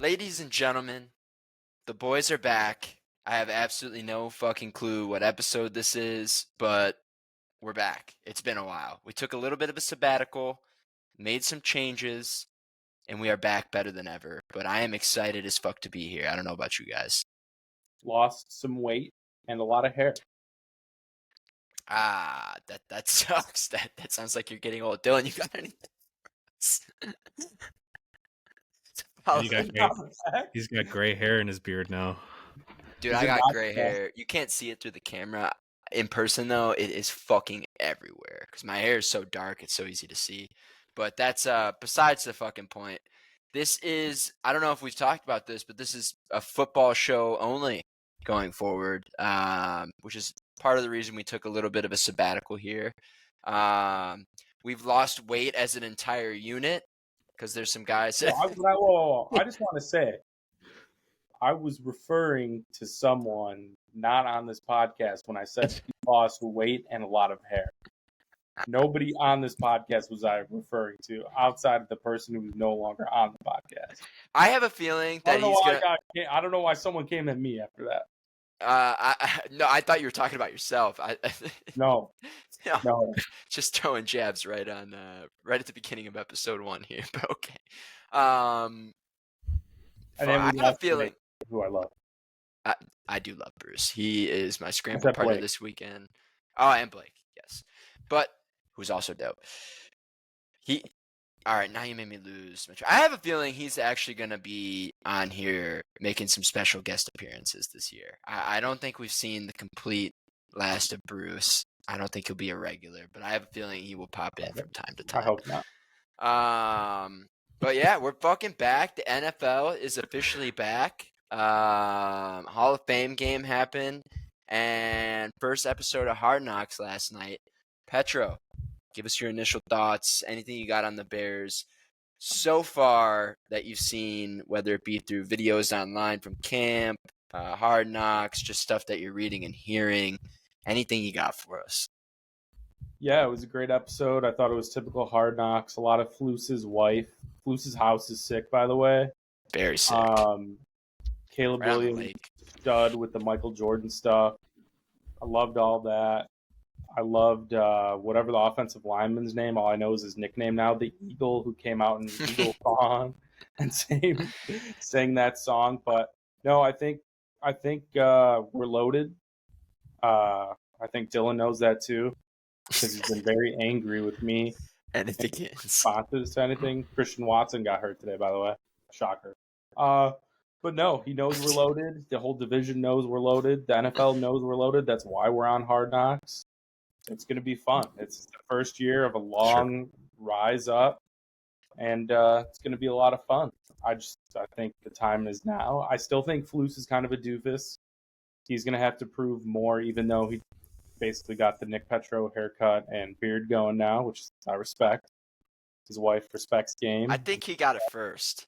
Ladies and gentlemen, the boys are back. I have absolutely no fucking clue what episode this is, but we're back. It's been a while. We took a little bit of a sabbatical, made some changes, and we are back better than ever. But I am excited as fuck to be here. I don't know about you guys. Lost some weight and a lot of hair. That sucks. That sounds like you're getting old. Dylan, you got anything? He's got gray hair in his beard now. Dude, I got gray hair. You can't see it through the camera. In person, though, it is fucking everywhere. Because my hair is so dark, it's so easy to see. But that's besides the fucking point. This is, I don't know if we've talked about this, but this is a football show only going forward, which is part of the reason we took a little bit of a sabbatical here. We've lost weight as an entire unit because there's some guys. I just want to say, I was referring to someone not on this podcast when I said he lost weight and a lot of hair. Nobody on this podcast was I referring to outside of the person who's no longer on the podcast. I have a feeling that I don't know why someone came at me after that. I thought you were talking about yourself. No. Just throwing jabs right at the beginning of episode 1 here. But okay. And then I have a feeling who I love. I do love Bruce. He is my scramble partner this weekend. Oh, and Blake, yes, but who's also dope. All right, now you made me lose. I have a feeling he's actually going to be on here making some special guest appearances this year. I don't think we've seen the complete last of Bruce. I don't think he'll be a regular, but I have a feeling he will pop in from time to time. I hope not. But yeah, we're fucking back. The NFL is officially back. Hall of Fame game happened, and first episode of Hard Knocks last night. Petro, give us your initial thoughts, anything you got on the Bears so far that you've seen, whether it be through videos online from camp, Hard Knocks, just stuff that you're reading and hearing, anything you got for us. Yeah, it was a great episode. I thought it was typical Hard Knocks. A lot of Flus's wife. Flus's house is sick, by the way. Very sick. Caleb Williams, stud with the Michael Jordan stuff. I loved all that. I loved whatever the offensive lineman's name. All I know is his nickname now, the Eagle, who came out in Eagle song and sang that song. But no, I think we're loaded. I think Dylan knows that too, because he's been very angry with me. Anything responses to anything. Christian Watson got hurt today, by the way. Shocker. But no, he knows we're loaded. The whole division knows we're loaded. The NFL knows we're loaded. That's why we're on Hard Knocks. It's going to be fun. It's the first year of a long rise up, and it's going to be a lot of fun. I think the time is now. I still think Flus is kind of a doofus. He's going to have to prove more, even though he basically got the Nick Petro haircut and beard going now, which I respect. His wife respects game. I think he got it first.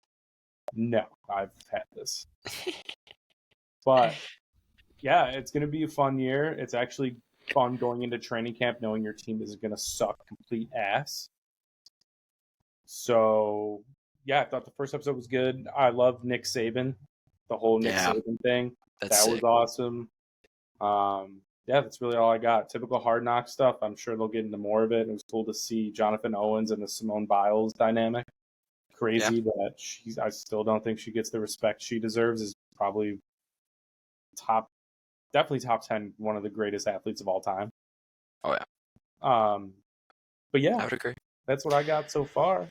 No, I've had this. But, yeah, it's going to be a fun year. It's actually fun going into training camp knowing your team is going to suck complete ass. So, yeah, I thought the first episode was good. I love Nick Saban, the whole Nick Saban thing. That was awesome. Yeah, that's really all I got. Typical Hard Knock stuff. I'm sure they'll get into more of it. It was cool to see Jonathan Owens and the Simone Biles dynamic. Crazy that I still don't think she gets the respect she deserves. Is probably definitely top 10, one of the greatest athletes of all time. Oh yeah. But yeah, I would agree. That's what I got so far.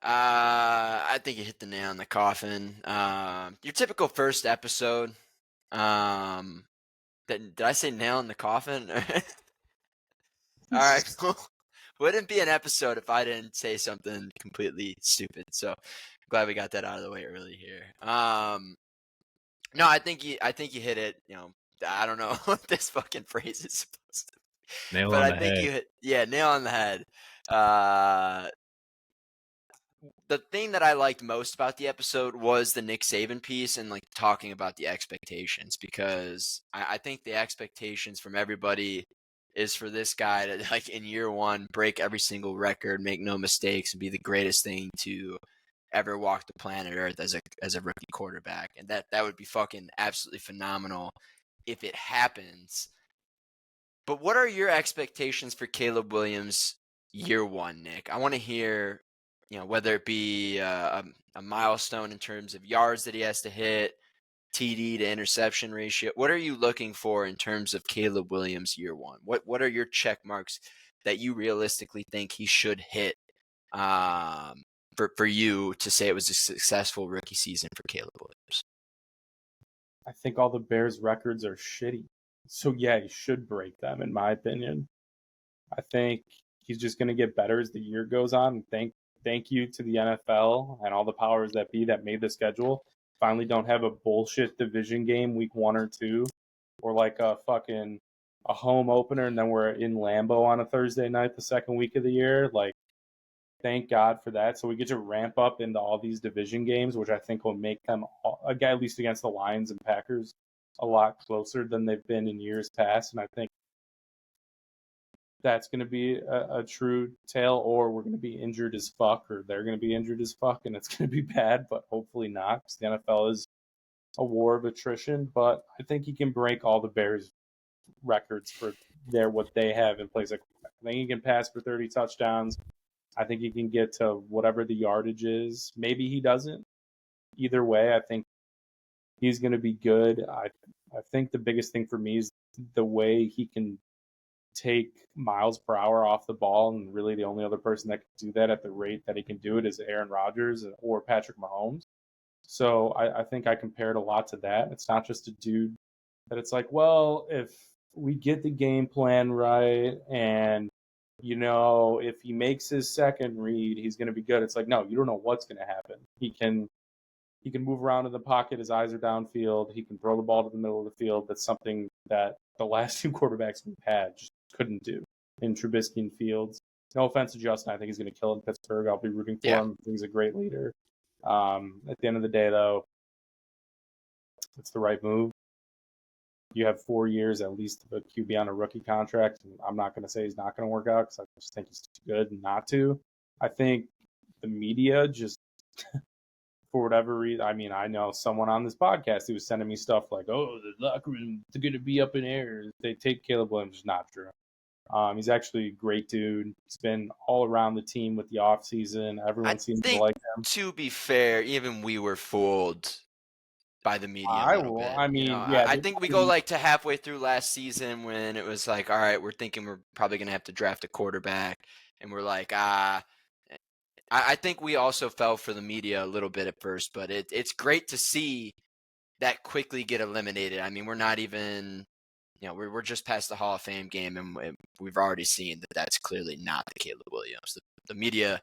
I think you hit the nail on the coffin. Your typical first episode. Did I say nail in the coffin? All right, cool. Wouldn't be an episode if I didn't say something completely stupid. So I'm glad we got that out of the way early here. No, I think you hit it. You know, I don't know what this fucking phrase is supposed to be. Nail on the head. Nail on the head. The thing that I liked most about the episode was the Nick Saban piece and like talking about the expectations, because I think the expectations from everybody is for this guy to, like, in year one, break every single record, make no mistakes, and be the greatest thing to ever walked the planet Earth as a rookie quarterback, and that would be fucking absolutely phenomenal if it happens. But what are your expectations for Caleb Williams year one, Nick? I want to hear, whether it be a milestone in terms of yards that he has to hit, TD to interception ratio. What are you looking for in terms of Caleb Williams year one? What are your check marks that you realistically think he should hit for you to say it was a successful rookie season for Caleb Williams? I think all the Bears records are shitty. So yeah, he should break them, in my opinion. I think he's just going to get better as the year goes on. And thank you to the NFL and all the powers that be that made the schedule. Finally, don't have a bullshit division game week 1 or 2, or like a home opener, and then we're in Lambeau on a Thursday night the second week of the year. Like, thank God for that. So we get to ramp up into all these division games, which I think will make them, at least against the Lions and Packers, a lot closer than they've been in years past. And I think that's going to be a true tale, or we're going to be injured as fuck, or they're going to be injured as fuck, and it's going to be bad, but hopefully not, because the NFL is a war of attrition. But I think he can break all the Bears records for what they have in place. Like, I think he can pass for 30 touchdowns. I think he can get to whatever the yardage is. Maybe he doesn't. Either way, I think he's going to be good. I think the biggest thing for me is the way he can take miles per hour off the ball, and really the only other person that can do that at the rate that he can do it is Aaron Rodgers or Patrick Mahomes. So I think I compared a lot to that. It's not just a dude that it's like, well, if we get the game plan right and if he makes his second read, he's going to be good. It's like, no, you don't know what's going to happen. He can move around in the pocket. His eyes are downfield. He can throw the ball to the middle of the field. That's something that the last 2 quarterbacks we've had just couldn't do in Trubisky and Fields. No offense to Justin. I think he's going to kill in Pittsburgh. I'll be rooting for him. He's a great leader. At the end of the day, though, it's the right move. You have 4 years at least of a QB on a rookie contract. And I'm not going to say he's not going to work out, because I just think he's too good not to. I think the media just, for whatever reason, I mean, I know someone on this podcast who was sending me stuff like, oh, the locker room is going to be up in air if they take Caleb Williams. It's not true. He's actually a great dude. He's been all around the team with the offseason. Everyone seems to like him. To be fair, even we were fooled by the media a little bit. I mean, yeah. I think we go like to halfway through last season when it was like, all right, we're thinking we're probably going to have to draft a quarterback. And we're like, I think we also fell for the media a little bit at first, but it's great to see that quickly get eliminated. I mean, we're not even, we're just past the Hall of Fame game, and we've already seen that that's clearly not the Caleb Williams. The media,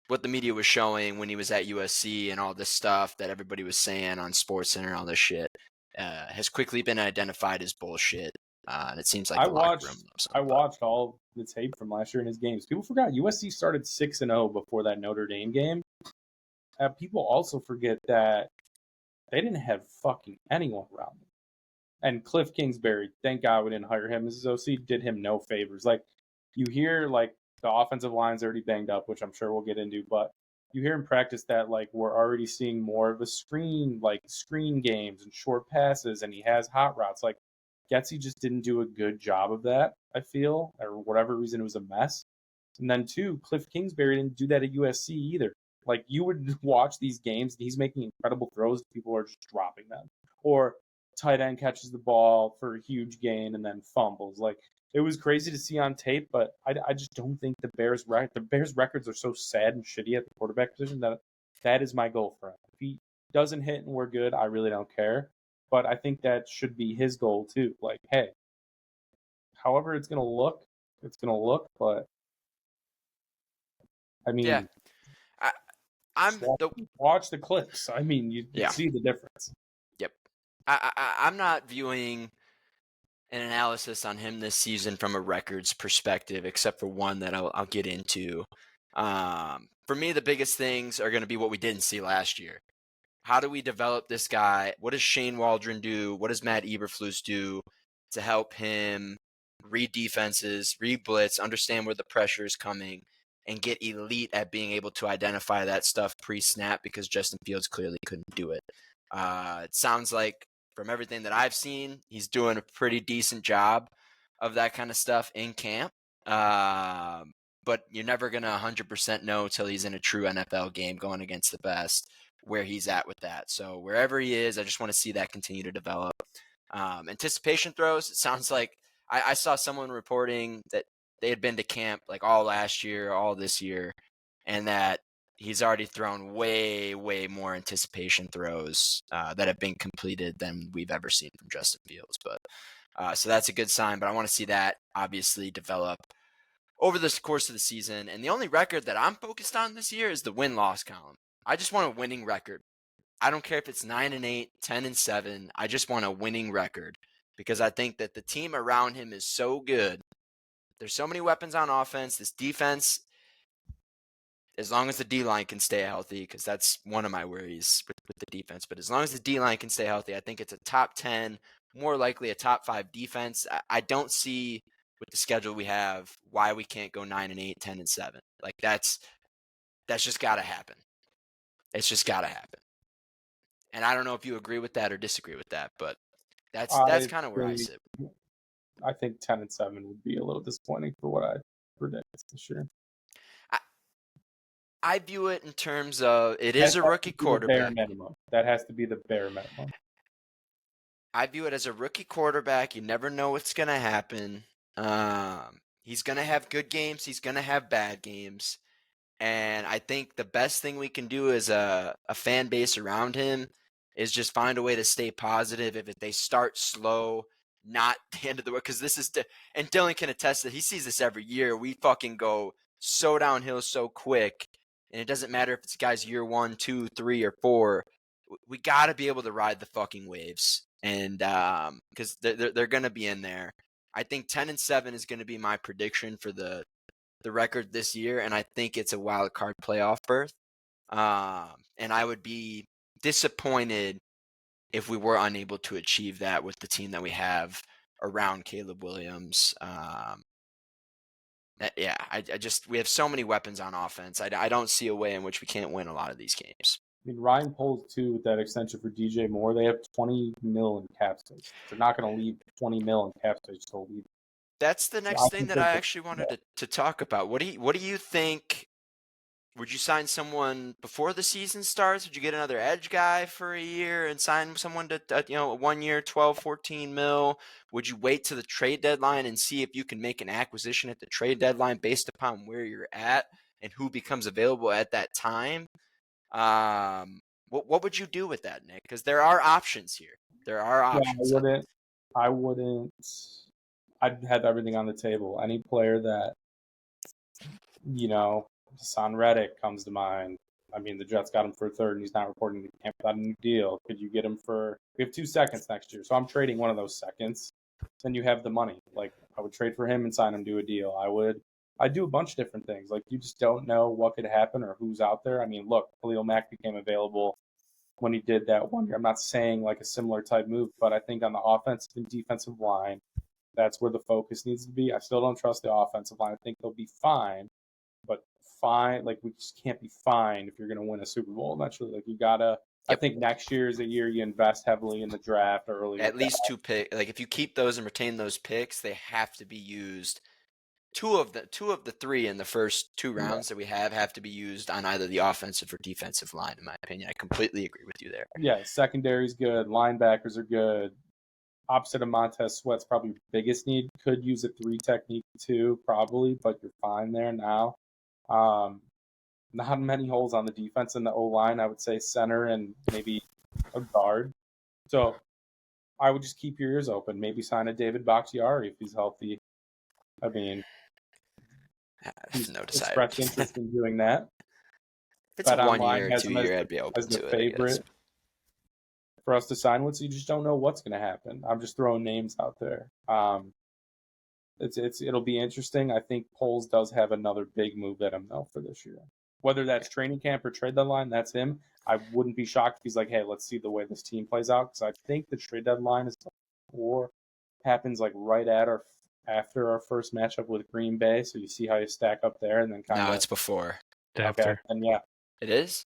what the media was showing when he was at USC and all this stuff that everybody was saying on SportsCenter and all this shit, has quickly been identified as bullshit. And it seems like I watched all the tape from last year in his games. People forgot USC started 6-0 before that Notre Dame game. People also forget that they didn't have fucking anyone around them. And Cliff Kingsbury, thank God we didn't hire him as his OC, did him no favors. Like, you hear, like, the offensive line's already banged up, which I'm sure we'll get into, but you hear in practice that, like, we're already seeing more of a screen games and short passes, and he has hot routes. Like, Getsy just didn't do a good job of that, I feel, or whatever reason it was a mess. And then, 2, Cliff Kingsbury didn't do that at USC either. Like, you would watch these games, and he's making incredible throws, people are just dropping them. Or tight end catches the ball for a huge gain and then fumbles. Like, it was crazy to see on tape, but I just don't think the Bears records are so sad and shitty at the quarterback position that is my goal for him. If he doesn't hit and we're good, I really don't care. But I think that should be his goal too. Like, hey, however it's going to look, but I mean, yeah. Watch the clips. I mean, you see the difference. Yep. I'm not viewing an analysis on him this season from a records perspective, except for one that I'll get into. For me, the biggest things are going to be what we didn't see last year. How do we develop this guy? What does Shane Waldron do? What does Matt Eberflus do to help him read defenses, read blitz, understand where the pressure is coming, and get elite at being able to identify that stuff pre-snap because Justin Fields clearly couldn't do it. It sounds like from everything that I've seen, he's doing a pretty decent job of that kind of stuff in camp. But you're never going to 100% know till he's in a true NFL game going against the best where he's at with that. So wherever he is, I just want to see that continue to develop. Anticipation throws, it sounds like I saw someone reporting that they had been to camp like all last year, all this year, and that he's already thrown way, way more anticipation throws that have been completed than we've ever seen from Justin Fields. But so that's a good sign, but I want to see that obviously develop over the course of the season. And the only record that I'm focused on this year is the win-loss column. I just want a winning record. I don't care if it's 9-8, 10-7. I just want a winning record because I think that the team around him is so good. There's so many weapons on offense. This defense, as long as the D-line can stay healthy, because that's one of my worries with the defense, but as long as the D-line can stay healthy, I think it's a top 10, more likely a top 5 defense. I don't see with the schedule we have why we can't go 9-8, 10-7. Like that's just got to happen. It's just got to happen. And I don't know if you agree with that or disagree with that, but that's kind of where I sit. I think 10-7 would be a little disappointing for what I predict this year. I view it in terms of it is a rookie quarterback. Bare minimum. That has to be the bare minimum. I view it as a rookie quarterback. You never know what's going to happen. He's going to have good games. He's going to have bad games. And I think the best thing we can do as a fan base around him is just find a way to stay positive. If they start slow, not the end of the world, because this is and Dylan can attest that he sees this every year. We fucking go so downhill so quick, and it doesn't matter if it's guys year 1, 2, 3, or 4. We got to be able to ride the fucking waves, and because they're going to be in there. I think 10-7 is going to be my prediction for the record this year, and I think it's a wild card playoff berth. And I would be disappointed if we were unable to achieve that with the team that we have around Caleb Williams. We have so many weapons on offense. I don't see a way in which we can't win a lot of these games. I mean, Ryan Poles, too, with that extension for DJ Moore, they have $20 million in cap space. They're not going to leave $20 million in cap space to leave. That's the next thing that I actually wanted to talk about. What do you think? Would you sign someone before the season starts? Would you get another edge guy for a year and sign someone to a 1 year, 12, 14 mil? Would you wait to the trade deadline and see if you can make an acquisition at the trade deadline based upon where you're at and who becomes available at that time? What would you do with that, Nick? Because there are options here. There are options. Yeah, I wouldn't. I'd have everything on the table. Any player that, Hassan Reddick comes to mind. I mean, the Jets got him for a third, and he's not reporting to camp without a new deal. Could you get him we have 2 seconds next year, so I'm trading one of those seconds. Then you have the money. Like, I would trade for him and sign him to a deal. I'd do a bunch of different things. Like, you just don't know what could happen or who's out there. I mean, look, Khalil Mack became available when he did that 1 year. I'm not saying like a similar type move, but I think on the offensive and defensive line, that's where the focus needs to be. I still don't trust the offensive line. I think they'll be fine, but we just can't be fine if you're going to win a Super Bowl eventually. Like, you gotta. I think next year is a year you invest heavily in the draft early. At least 2 picks. Like, if you keep those and retain those picks, they have to be used. Two of the 3 in the first 2 rounds that we have to be used on either the offensive or defensive line. In my opinion, I completely agree with you there. Yeah, secondary's good. Linebackers are good. Opposite of Montez Sweat's probably biggest need. Could use a 3 technique too, probably, but you're fine there now. Not many holes on the defense and the O-line. I would say center and maybe a guard. So I would just keep your ears open. Maybe sign a David Bakhtiari if he's healthy. I mean, he's expressed interest in doing that. If it's a 1 year or 2 year, I'd be open to it. Favorite for us to sign with, so you just don't know what's going to happen. I'm just throwing names out there. It'll be interesting. I think Poles does have another big move at him though for this year. Whether that's training camp or trade deadline, that's him. I wouldn't be shocked if he's like, hey, let's see the way this team plays out, because I think the trade deadline happens like right at or after our first matchup with Green Bay, so you see how you stack up there, and then kind of. No, it's before. Okay, and yeah, it is.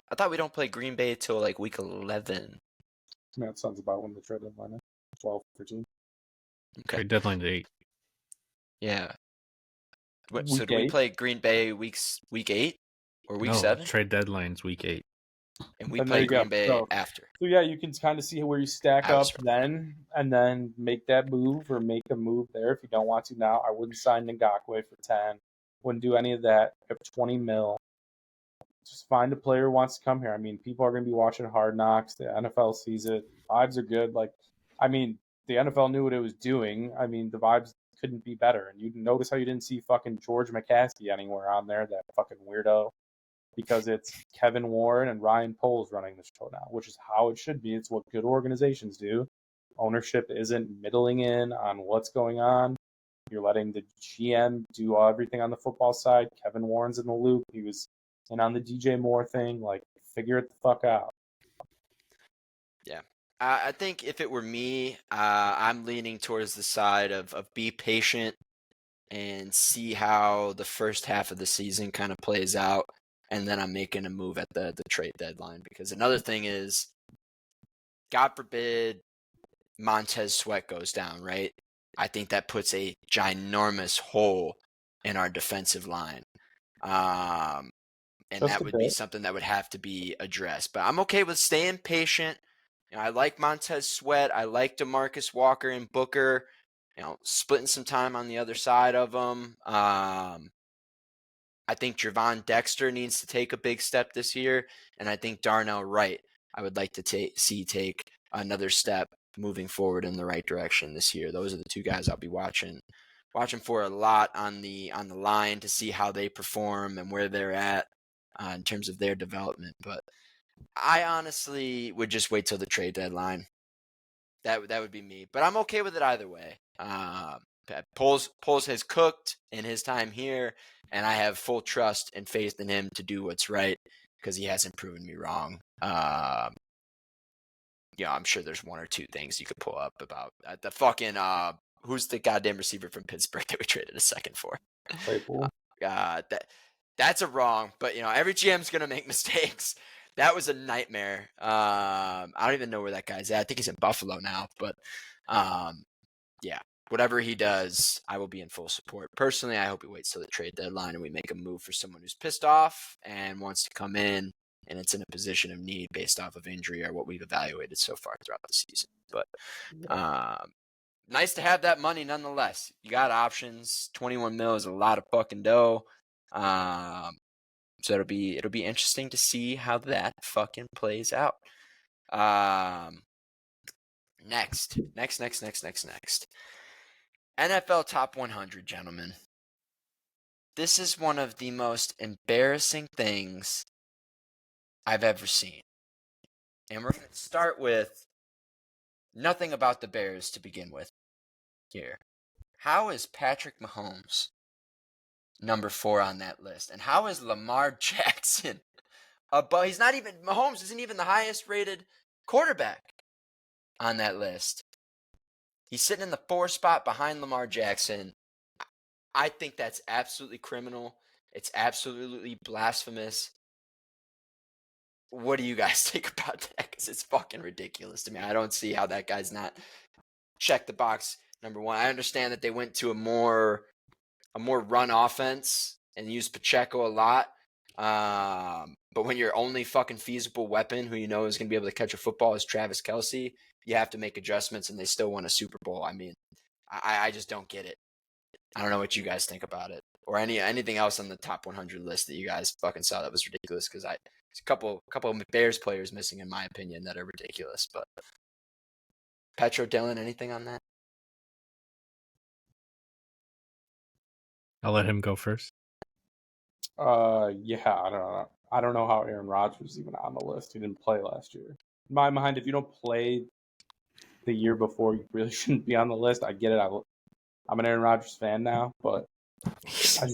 I thought we don't play Green Bay till like week 11. that sounds about when the trade deadline is. 12, 13. Okay. Trade deadline's 8. Yeah. So Week do we 8? play Green Bay week 8 or week 7? Trade deadline's week 8. And we And play there you go. Green Bay after. So yeah, you can kind of see where you stack I up was wrong. then, and then make that move or make a move there if you don't want to now. I wouldn't sign Ngakwe for 10. Wouldn't do any of that. You have 20 mil. Just find a player who wants to come here. I mean, people are going to be watching Hard Knocks. The NFL sees it. Vibes are good. Like, I mean, the NFL knew what it was doing. I mean, the vibes couldn't be better. And you notice how you didn't see fucking George McCaskey anywhere on there, that fucking weirdo. Because it's Kevin Warren and Ryan Poles running the show now, which is how it should be. It's what good organizations do. Ownership isn't middling in on what's going on. You're letting the GM do everything on the football side. Kevin Warren's in the loop. He was in on the DJ Moore thing. Like, figure it the fuck out. Yeah. I think if it were me, I'm leaning towards the side of be patient and see how the first half of the season kind of plays out. And then I'm making a move at the trade deadline. Because another thing is, God forbid, Montez Sweat goes down, right? I think that puts a ginormous hole in our defensive line. And that would be something that would have to be addressed. But I'm okay with staying patient. You know, I like Montez Sweat. I like DeMarcus Walker and Booker. You know, splitting some time on the other side of them. I think Javon Dexter needs to take a big step this year, and I think Darnell Wright I would like to see take another step moving forward in the right direction this year. Those are the two guys I'll be watching for a lot on the line to see how they perform and where they're at in terms of their development. But I honestly would just wait till the trade deadline. That would be me, but I'm okay with it either way. Poles has cooked in his time here, and I have full trust and faith in him to do what's right because he hasn't proven me wrong. I'm sure there's one or two things you could pull up about the fucking who's the goddamn receiver from Pittsburgh that we traded a second for? Claypool. That's a wrong, but every GM's gonna make mistakes. That was a nightmare. I don't even know where that guy's at. I think he's in Buffalo now, but yeah. Whatever he does, I will be in full support. Personally, I hope he waits till the trade deadline and we make a move for someone who's pissed off and wants to come in, and it's in a position of need based off of injury or what we've evaluated so far throughout the season. But nice to have that money nonetheless. You got options. 21 mil is a lot of fucking dough. So it'll be interesting to see how that fucking plays out. Next. NFL Top 100, gentlemen. This is one of the most embarrassing things I've ever seen. And we're going to start with nothing about the Bears to begin with here. How is Patrick Mahomes number 4 on that list? And how is Lamar Jackson above? Mahomes isn't even the highest rated quarterback on that list. He's sitting in the 4 spot behind Lamar Jackson. I think that's absolutely criminal. It's absolutely blasphemous. What do you guys think about that? Because it's fucking ridiculous to me. I don't see how that guy's not check the box number 1. I understand that they went to a more run offense and used Pacheco a lot. But when your only fucking feasible weapon who you know is going to be able to catch a football is Travis Kelce, you have to make adjustments, and they still won a Super Bowl. I mean, I just don't get it. I don't know what you guys think about it, or anything else on the top 100 list that you guys fucking saw that was ridiculous. Because there's a couple of Bears players missing, in my opinion, that are ridiculous. But Petro, Dylan, anything on that? I'll let him go first. Yeah, I don't know. I don't know how Aaron Rodgers is even on the list. He didn't play last year. In my mind, if you don't play the year before, you really shouldn't be on the list. I get it. I'm an Aaron Rodgers fan now, but I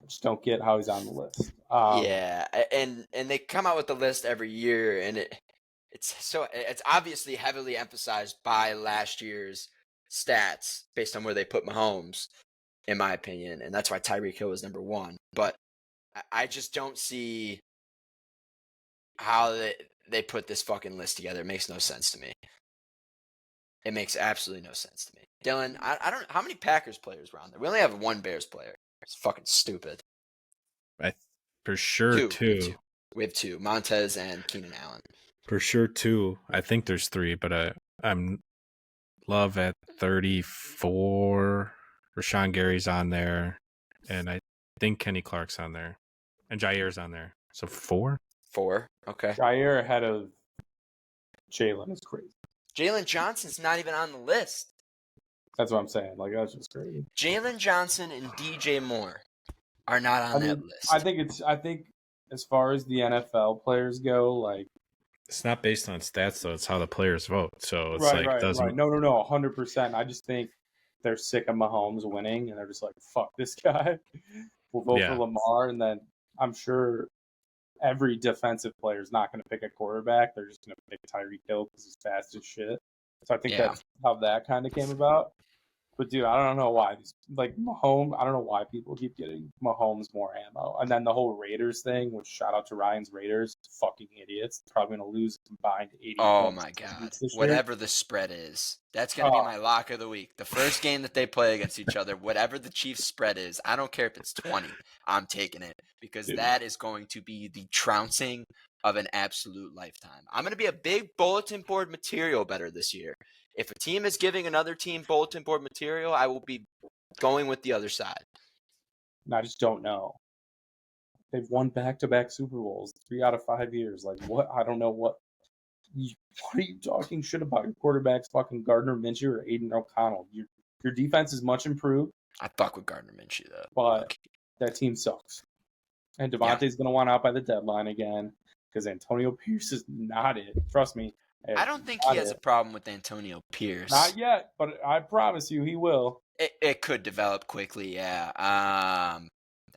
just don't get how he's on the list. Yeah, and they come out with the list every year, and it's obviously heavily emphasized by last year's stats based on where they put Mahomes, in my opinion, and that's why Tyreek Hill is number one. But I just don't see how they put this fucking list together. It makes no sense to me. It makes absolutely no sense to me. Dylan, I don't. How many Packers players were on there? We only have one Bears player. It's fucking stupid. For sure two. We have two, Montez and Keenan Allen. For sure two. I think there's three, but I'm Love at 34. Rashawn Gary's on there, and I think Kenny Clark's on there, and Jair's on there. So 4. Okay. Jair ahead of Jalen is crazy. Jalen Johnson's not even on the list. That's what I'm saying. Like, that's just crazy. Jalen Johnson and DJ Moore are not on that list. I think as far as the NFL players go, like, it's not based on stats though. It's how the players vote. So it's right. doesn't. No, 100%. I just think they're sick of Mahomes winning, and they're just like, fuck this guy. We'll vote for Lamar, and then I'm sure every defensive player is not going to pick a quarterback. They're just going to pick Tyreek Hill because he's fast as shit. So I think that's how that kind of came about. But, dude, I don't know why. Like, Mahomes, I don't know why people keep getting Mahomes more ammo. And then the whole Raiders thing, which shout out to Ryan's Raiders, fucking idiots. Probably going to lose combined 80 Oh, points my God. this year. Whatever the spread is. That's going to be my lock of the week. The first game that they play against each other, whatever the Chiefs' spread is, I don't care if it's 20. I'm taking it because that is going to be the trouncing of an absolute lifetime. I'm going to be a big bulletin board material better this year. If a team is giving another team bulletin board material, I will be going with the other side. I just don't know. They've won back-to-back Super Bowls 3 out of 5 years. Like, what? I don't know what. What are you talking shit about? Your quarterback's fucking Gardner Minshew or Aiden O'Connell. Your defense is much improved. I fuck with Gardner Minshew, though. But that team sucks. And Devontae's going to want out by the deadline again because Antonio Pierce is not it. Trust me. I don't think he has a problem with Antonio Pierce. Not yet, but I promise you he will. It could develop quickly, yeah. I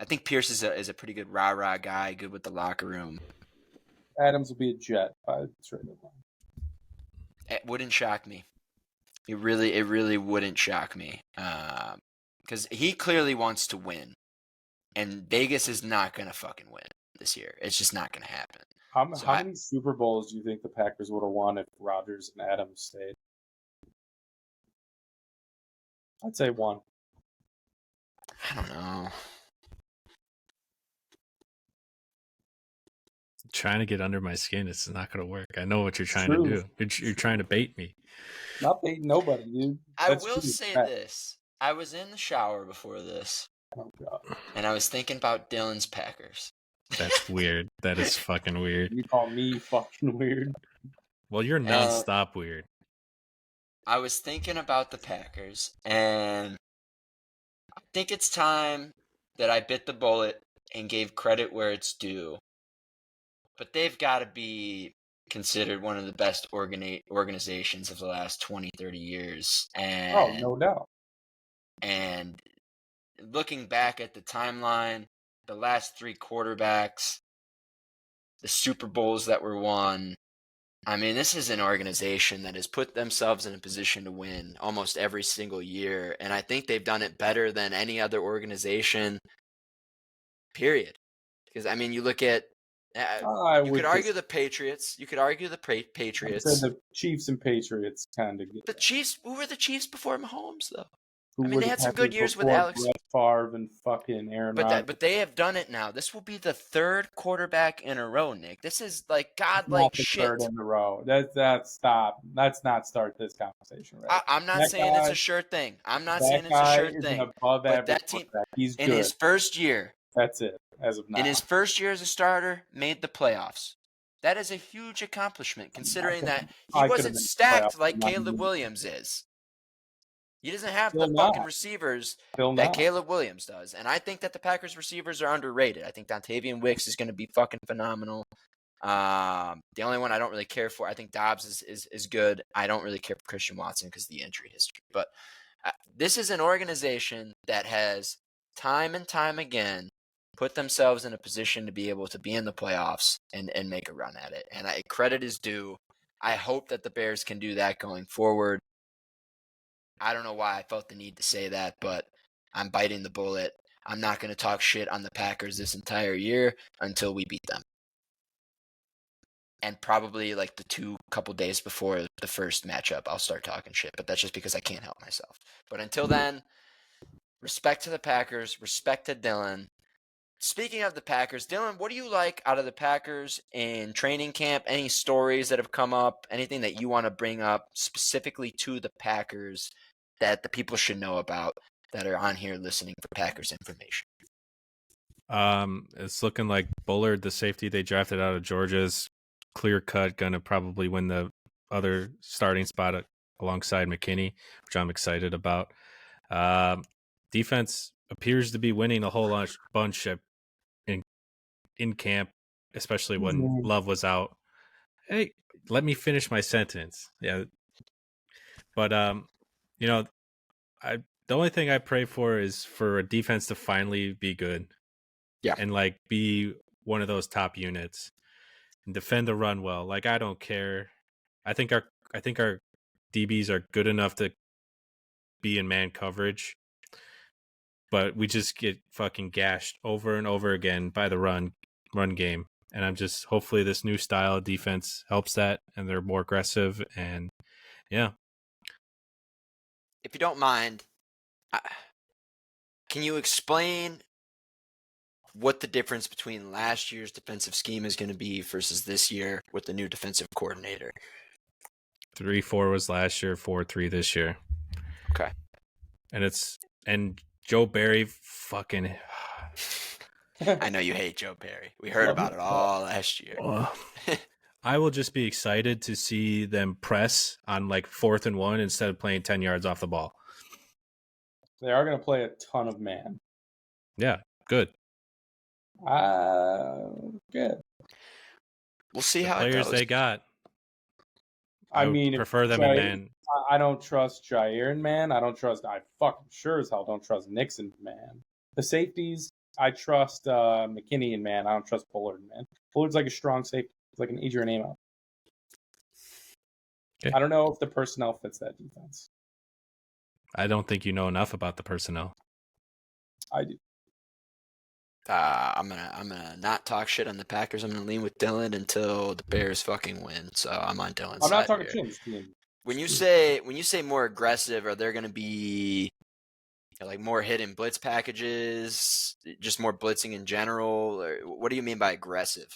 think Pierce is a pretty good rah-rah guy, good with the locker room. Adams will be a Jet by the trade deadline. It wouldn't shock me. It really wouldn't shock me. Because he clearly wants to win. And Vegas is not going to fucking win this year. It's just not going to happen. How many Super Bowls do you think the Packers would have won if Rodgers and Adams stayed? I'd say 1. I don't know. Trying to get under my skin, it's not going to work. I know what you're trying to do. You're trying to bait me. Not baiting nobody, dude. I will say this. I was in the shower before this. Oh, God. And I was thinking about Dylan's Packers. That's weird. That is fucking weird. You call me fucking weird? Well, you're nonstop weird. I was thinking about the Packers, and I think it's time that I bit the bullet and gave credit where it's due. But they've got to be considered one of the best organizations of the last 20, 30 years. And, no doubt. And looking back at the timeline, the last 3 quarterbacks, the Super Bowls that were won, I mean, this is an organization that has put themselves in a position to win almost every single year. And I think they've done it better than any other organization, period. Because, I mean, you look at, you could argue the Patriots. You could argue the Patriots. The Chiefs and Patriots kind of. The Chiefs, who were the Chiefs before Mahomes, though? I mean, they had some good years with Alex Favre and fucking Aaron Rodgers. But they have done it now. This will be the 3rd quarterback in a row, Nick. This is like godlike shit. 3rd in a row. That's stop. Let's not start this conversation. Right? I'm not saying it's a sure thing. I'm not saying it's a sure thing. Above but that team, he's in his first year, that's it. As of now, in his first year as a starter, made the playoffs. That is a huge accomplishment, considering that he wasn't stacked like Caleb Williams is. He doesn't have the fucking receivers that Caleb Williams does. And I think that the Packers receivers are underrated. I think Dontavian Wicks is going to be fucking phenomenal. The only one I don't really care for, I think Dobbs is good. I don't really care for Christian Watson because of the injury history. But this is an organization that has time and time again put themselves in a position to be able to be in the playoffs and make a run at it. And credit is due. I hope that the Bears can do that going forward. I don't know why I felt the need to say that, but I'm biting the bullet. I'm not going to talk shit on the Packers this entire year until we beat them. And probably like the couple days before the first matchup, I'll start talking shit. But that's just because I can't help myself. But until then, respect to the Packers, respect to Dylan. Speaking of the Packers, Dylan, what do you like out of the Packers in training camp? Any stories that have come up? Anything that you want to bring up specifically to the Packers that the people should know about that are on here listening for Packers information? It's looking like Bullard, the safety they drafted out of Georgia, is clear cut, gonna probably win the other starting spot alongside McKinney, which I'm excited about. Defense appears to be winning a whole bunch in camp, especially when Love was out. Hey, let me finish my sentence. Yeah, but you know, the only thing I pray for is for a defense to finally be good. Yeah, and like be one of those top units and defend the run well. Like I don't care. I think our DBs are good enough to be in man coverage, but we just get fucking gashed over and over again by the run game. And I'm just hopefully this new style of defense helps that, and they're more aggressive. And yeah, if you don't mind, can you explain what the difference between last year's defensive scheme is going to be versus this year with the new defensive coordinator? 3-4 was last year, 4-3 this year. Okay. And Joe Barry fucking. I know you hate Joe Barry. We heard about it all last year. I will just be excited to see them press on like 4th and 1 instead of playing 10 yards off the ball. They are going to play a ton of man. Yeah, good. Good. We'll see the how it players goes. They got. I mean, prefer them in man. I don't trust Jair in man. I fucking sure as hell don't trust Nixon in man. The safeties, I trust McKinney in man. I don't trust Bullard in man. Bullard's like a strong safety. It's like an Adrian Amos. Okay. I don't know if the personnel fits that defense. I don't think you know enough about the personnel. I do. I'm gonna not talk shit on the Packers. I'm gonna lean with Dylan until the Bears fucking win. So I'm on Dylan's side. I'm not talking here. shit. When you say more aggressive, are there gonna be like more hidden blitz packages, just more blitzing in general? Or what do you mean by aggressive?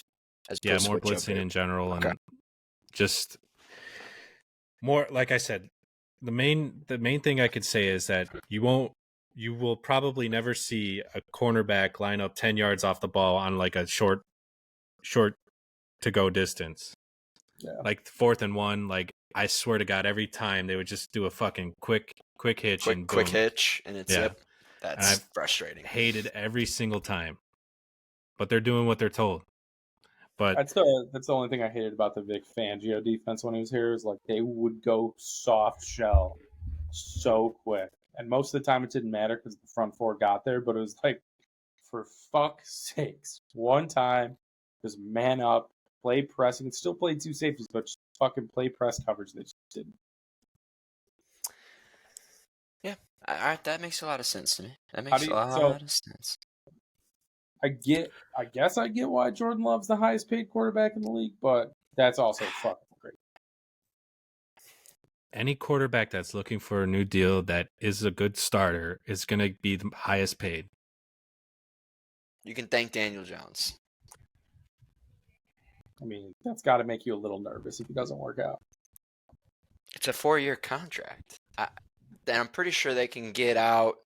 More blitzing in general, and just more. Like I said, the main thing I could say is that you will probably never see a cornerback line up 10 yards off the ball on like a short to go distance. Yeah. Like 4th and 1, like I swear to God, every time they would just do a fucking quick hitch and boom. Quick hitch, and it's that's frustrating. Hated every single time, but they're doing what they're told. But that's the only thing I hated about the Vic Fangio defense when he was here is like they would go soft shell so quick, and most of the time it didn't matter because the front four got there. But it was like, for fuck's sakes, one time just man up, play press. You can still play two safeties, but just fucking play press coverage. They just didn't. Yeah, that makes a lot of sense to me. That makes a lot of sense. I guess I get why Jordan Love's the highest paid quarterback in the league, but that's also fucking great. Any quarterback that's looking for a new deal that is a good starter is going to be the highest paid. You can thank Daniel Jones. I mean, that's got to make you a little nervous if he doesn't work out. It's a 4-year contract. Then I'm pretty sure they can get out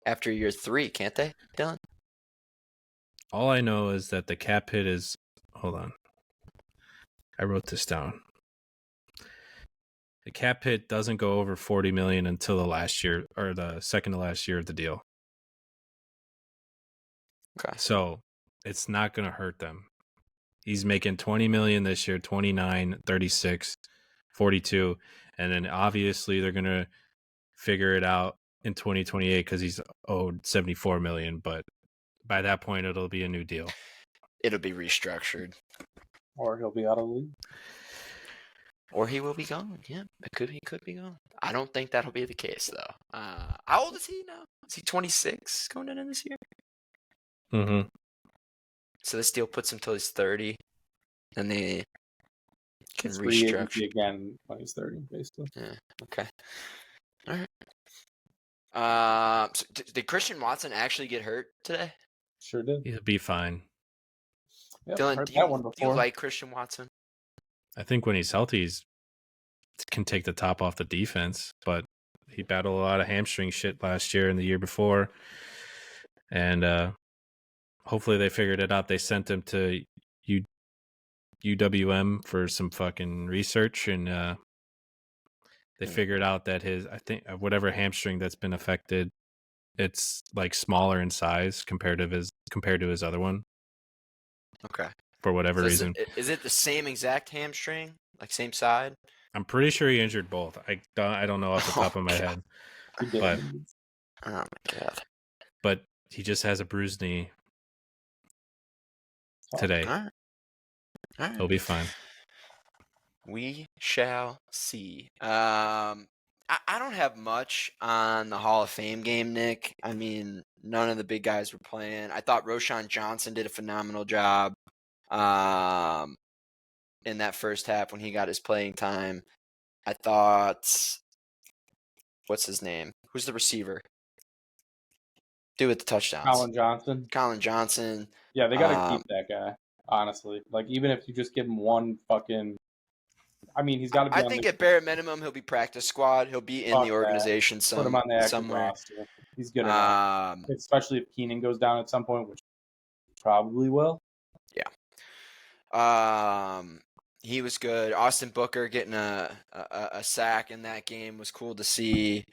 after year 3, can't they, Dylan? All I know is that the cap hit is... Hold on. I wrote this down. The cap hit doesn't go over $40 million until the last year, or the second to last year of the deal. Okay. So it's not going to hurt them. He's making $20 million this year, 29, 36, 42, and then obviously they're going to figure it out in 2028 because he's owed $74 million. But by that point, it'll be a new deal. It'll be restructured, or he'll be out of the league. Or he will be gone. Yeah, he could be gone. I don't think that'll be the case though. How old is he now? Is he 26 going into this year? Mm-hmm. So this deal puts him till he's 30, and they can It's free restructure. agency again when he's 30, basically. Yeah. Okay. All right. So did Christian Watson actually get hurt today? Sure did. He'll be fine. Yep, Dylan, heard do that one you before. like Christian Watson? I think when he's healthy, he can take the top off the defense, but he battled a lot of hamstring shit last year and the year before. And hopefully they figured it out. They sent him to UWM for some fucking research, and they figured out that I think whatever hamstring that's been affected, it's like smaller in size compared to his other one. Okay. For whatever reason. Is it the same exact hamstring, like same side? I'm pretty sure he injured both. I don't know off the top of my head. He did. But oh my god. But he just has a bruised knee today. All right. He'll be fine. We shall see. I don't have much on the Hall of Fame game, Nick. I mean, none of the big guys were playing. I thought Roshan Johnson did a phenomenal job in that first half when he got his playing time. I thought, what's his name? Who's the receiver? Dude with the touchdowns. Colin Johnson. Yeah, they got to keep that guy, honestly. Like, even if you just give him one fucking... I mean, he's got to be I think at bare minimum, he'll be practice squad. He'll be in the organization Put him on the active somewhere. roster. He's good enough. Especially if Keenan goes down at some point, which probably will. Yeah. He was good. Austin Booker getting a sack in that game was cool to see.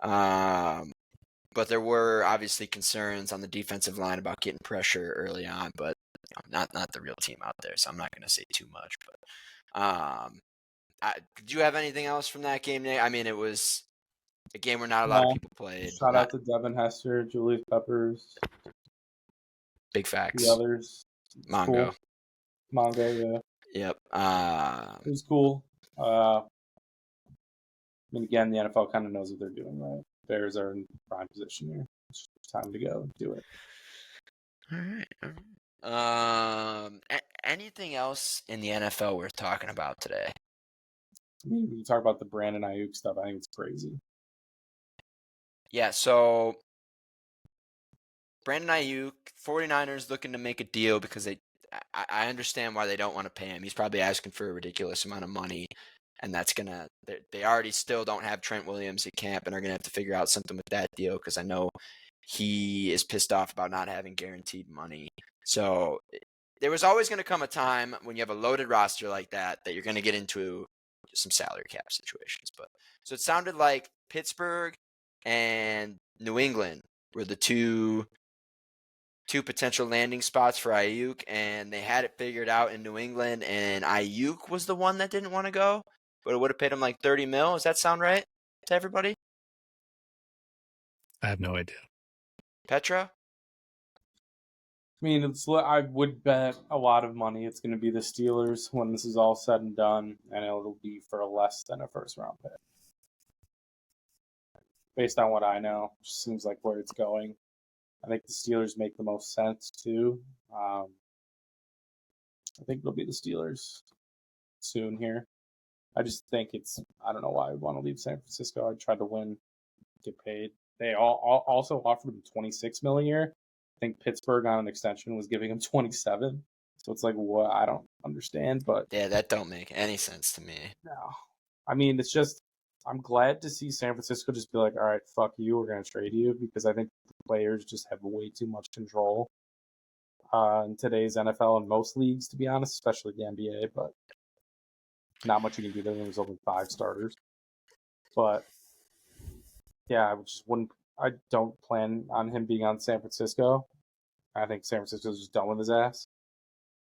But there were obviously concerns on the defensive line about getting pressure early on, but not the real team out there, so I'm not going to say too much. But did you have anything else from that game, Nate? I mean, it was a game where not a lot of people played. Shout out to Devin Hester, Julius Peppers. Big facts. The others. Mongo, yeah. Yep. It was cool. I mean, again, the NFL kind of knows what they're doing, right? Bears are in prime position here. It's time to go do it. All right. Anything else in the NFL worth talking about today? I mean, we can talk about the Brandon Ayuk stuff. I think it's crazy. Yeah, so Brandon Ayuk, 49ers looking to make a deal because I understand why they don't want to pay him. He's probably asking for a ridiculous amount of money, and that's they already still don't have Trent Williams at camp and are going to have to figure out something with that deal because I know he is pissed off about not having guaranteed money. So there was always going to come a time when you have a loaded roster like that you're going to get into some salary cap situations. But so it sounded like Pittsburgh and New England were the two potential landing spots for Ayuk, and they had it figured out in New England, and Ayuk was the one that didn't want to go, but it would have paid him like $30 million. Does that sound right to everybody? I have no idea. Petro? I mean, I would bet a lot of money it's going to be the Steelers when this is all said and done, and it'll be for less than a first-round pick. Based on what I know, it just seems like where it's going. I think the Steelers make the most sense, too. I think it'll be the Steelers soon here. I just think I don't know why I would want to leave San Francisco. I tried to win, get paid. They also offered him $26 million a year. I think Pittsburgh on an extension was giving him $27 million. So it's like, what? I don't understand, but... Yeah, that don't make any sense to me. No. I mean, it's just... I'm glad to see San Francisco just be like, all right, fuck you, we're going to trade you, because I think the players just have way too much control in today's NFL and most leagues, to be honest, especially the NBA, but not much you can do there. There's only 5 starters. But, yeah, I don't plan on him being on San Francisco. I think San Francisco's just done with his ass,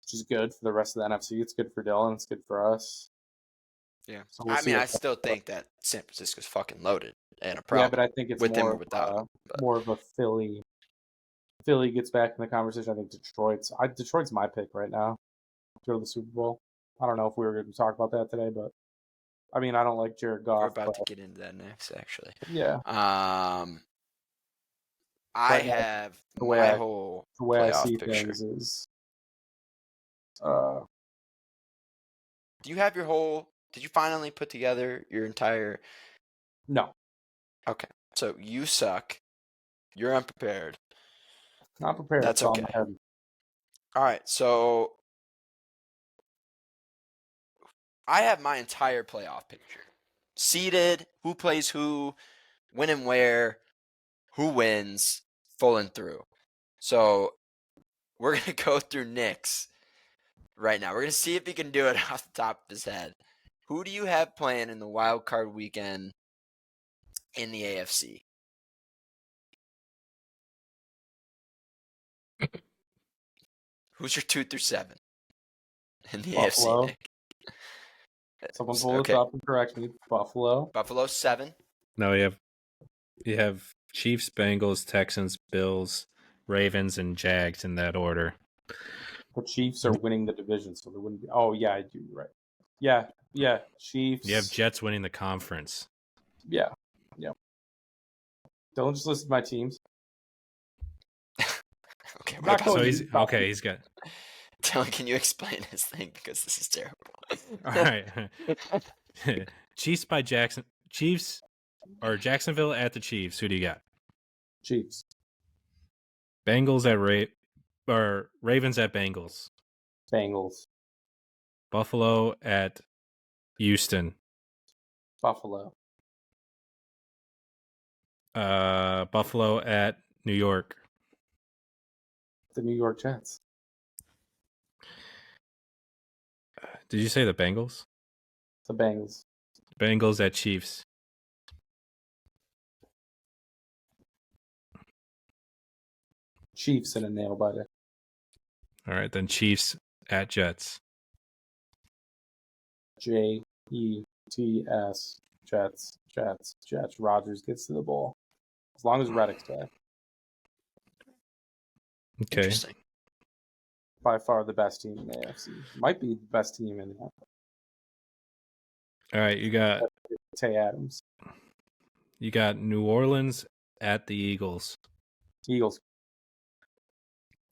which is good for the rest of the NFC. It's good for Dylan. It's good for us. Yeah. So we'll I still think that San Francisco's fucking loaded and a problem. Yeah, but I think it's with more him or without him. More of a Philly. Philly gets back in the conversation. I think Detroit's my pick right now to go to the Super Bowl. I don't know if we were going to talk about that today, but I mean, I don't like Jared We're Goff, about but to get into that next, actually. yeah, I right now have the way my I whole the way I playoff see picture. things is, Do you have your whole? Did you finally put together your entire? no, Okay, so you suck. You're unprepared. not prepared. That's It's all in okay. my head. All right, so I have my entire playoff picture. Seeded, who plays who, when and where, who wins, full and through. So we're going to go through Nick's right now. We're going to see if he can do it off the top of his head. Who do you have playing in the wild card weekend in the AFC? Who's your 2 through 7 in the Buffalo. AFC, Nick? Someone pull this Okay. up and correct me. Buffalo. Buffalo 7. No, you have Chiefs, Bengals, Texans, Bills, Ravens, and Jags in that order. The Chiefs are winning the division, so there wouldn't be. Oh yeah, I do. Right. Yeah. Chiefs. You have Jets winning the conference. Yeah. Don't just list my teams. Okay, I'm what not about going So to he's he's got. Dylan, can you explain his thing? Because this is terrible. All right. Chiefs by Jackson. Chiefs or Jacksonville at the Chiefs. Who do you got? Chiefs. Bengals at Ravens at Bengals. Bengals. Buffalo at Houston. Buffalo. Buffalo at New York. The New York Jets. Did you say the Bengals? The Bengals. Bengals at Chiefs. Chiefs in a nail biter. All right, then Chiefs at Jets. Jets. Jets. Rodgers gets to the ball. As long as Reddick's back. Okay. Interesting. By far the best team in the AFC. Might be the best team in the NFL. All right, you got Tay Adams. New Orleans at the Eagles. Eagles.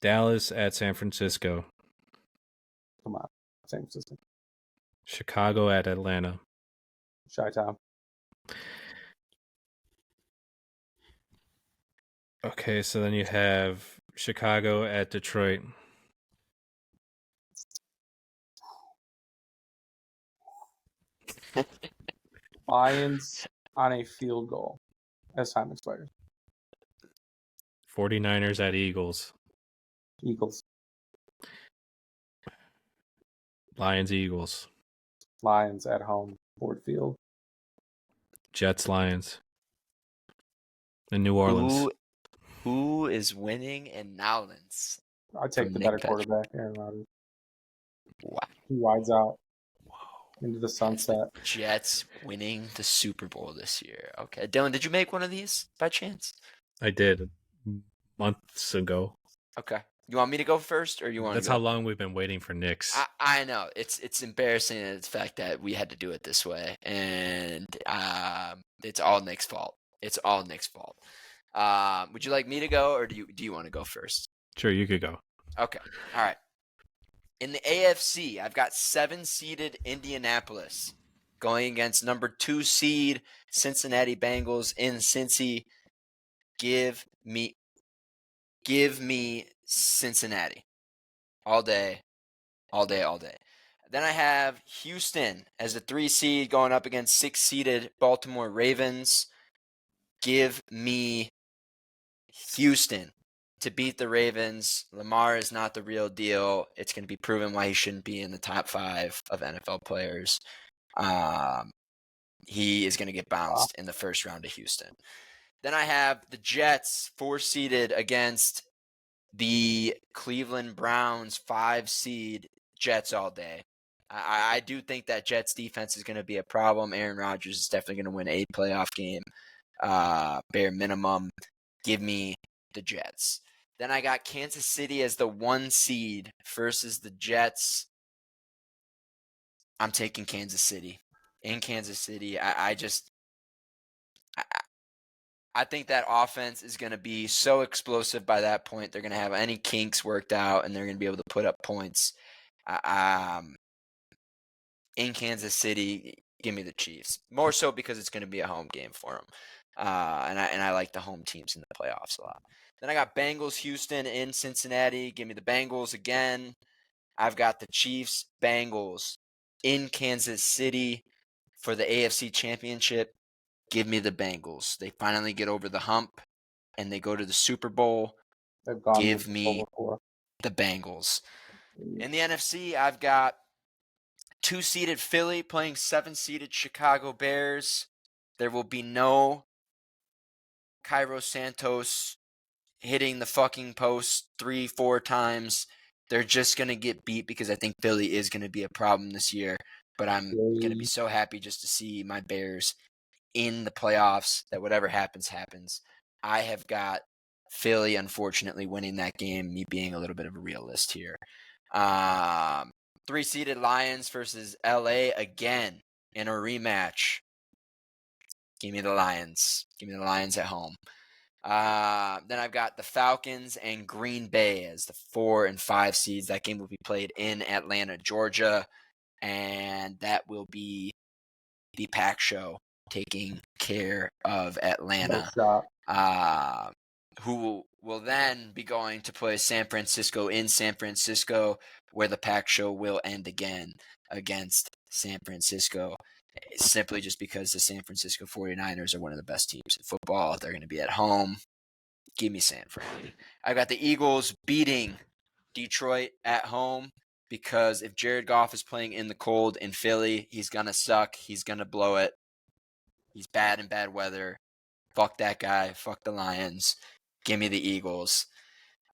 Dallas at San Francisco. Come on. San Francisco. Chicago at Atlanta. Chi-Town. Okay, so then you have Chicago at Detroit. Lions on a field goal as time expires. 49ers at Eagles. Eagles. Lions, Eagles. Lions at home. Ford Field. Jets, Lions. And New Orleans. Who is winning in Nowlands? I take From the Nick better Petro. quarterback, Aaron Rodgers. Wow. He rides out into the It's sunset. the Jets winning the Super Bowl this year. Okay. Dylan, did you make one of these by chance? I did months ago. Okay. You want me to go first or you want That's to go? how long we've been waiting for Nick's. I know. It's embarrassing the fact that we had to do it this way. And it's all Nick's fault. It's all Nick's fault. Would you like me to go or do you want to go first? Sure, you could go. Okay. All right. In the AFC, I've got 7-seeded Indianapolis going against number 2 seed Cincinnati Bengals in Cincy. Give me Cincinnati. All day. Then I have Houston as a 3 seed going up against 6-seeded Baltimore Ravens. Give me Houston to beat the Ravens. Lamar is not the real deal. It's going to be proven why he shouldn't be in the top 5 of NFL players. He is going to get bounced in the first round of Houston. Then I have the Jets 4-seeded against the Cleveland Browns 5 seed. Jets all day. I do think that Jets defense is going to be a problem. Aaron Rodgers is definitely going to win a playoff game. Bare minimum. Give me the Jets. Then I got Kansas City as the 1 seed versus the Jets. I'm taking Kansas City in Kansas City. I think that offense is going to be so explosive by that point. They're going to have any kinks worked out, and they're going to be able to put up points. In Kansas City, give me the Chiefs. More so because it's going to be a home game for them. And I like the home teams in the playoffs a lot. Then I got Bengals, Houston, in Cincinnati. Give me the Bengals again. I've got the Chiefs, Bengals in Kansas City for the AFC Championship. Give me the Bengals. They finally get over the hump and they go to the Super Bowl. They've gone Give to the me Super Bowl before. the Bengals. In the NFC, I've got 2-seeded Philly playing 7-seeded Chicago Bears. There will be no Cairo Santos hitting the fucking post 3-4 times. They're just going to get beat because I think Philly is going to be a problem this year. But I'm going to be so happy just to see my Bears in the playoffs, that whatever happens, happens. I have got Philly, unfortunately, winning that game, me being a little bit of a realist here. 3-seeded Lions versus LA again in a rematch. Give me the Lions. Give me the Lions at home. Then I've got the Falcons and Green Bay as the 4 and 5 seeds. That game will be played in Atlanta, Georgia, and that will be the Pack Show taking care of Atlanta. No shot. Who will then be going to play San Francisco in San Francisco, where the Pack Show will end again against San Francisco. Simply just because the San Francisco 49ers are one of the best teams in football. They're going to be at home. Give me San Fran. I got the Eagles beating Detroit at home because if Jared Goff is playing in the cold in Philly, he's going to suck. He's going to blow it. He's bad in bad weather. Fuck that guy. Fuck the Lions. Give me the Eagles.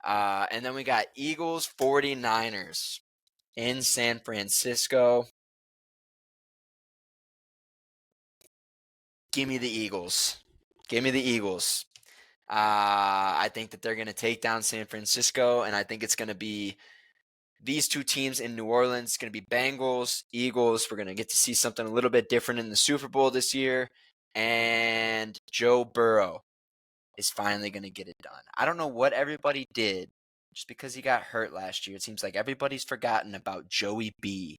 And then we got Eagles 49ers in San Francisco. Give me the Eagles. Give me the Eagles. I think that they're going to take down San Francisco, and I think it's going to be these two teams in New Orleans. It's going to be Bengals, Eagles. We're going to get to see something a little bit different in the Super Bowl this year, and Joe Burrow is finally going to get it done. I don't know what everybody did just because he got hurt last year. It seems like everybody's forgotten about Joey B.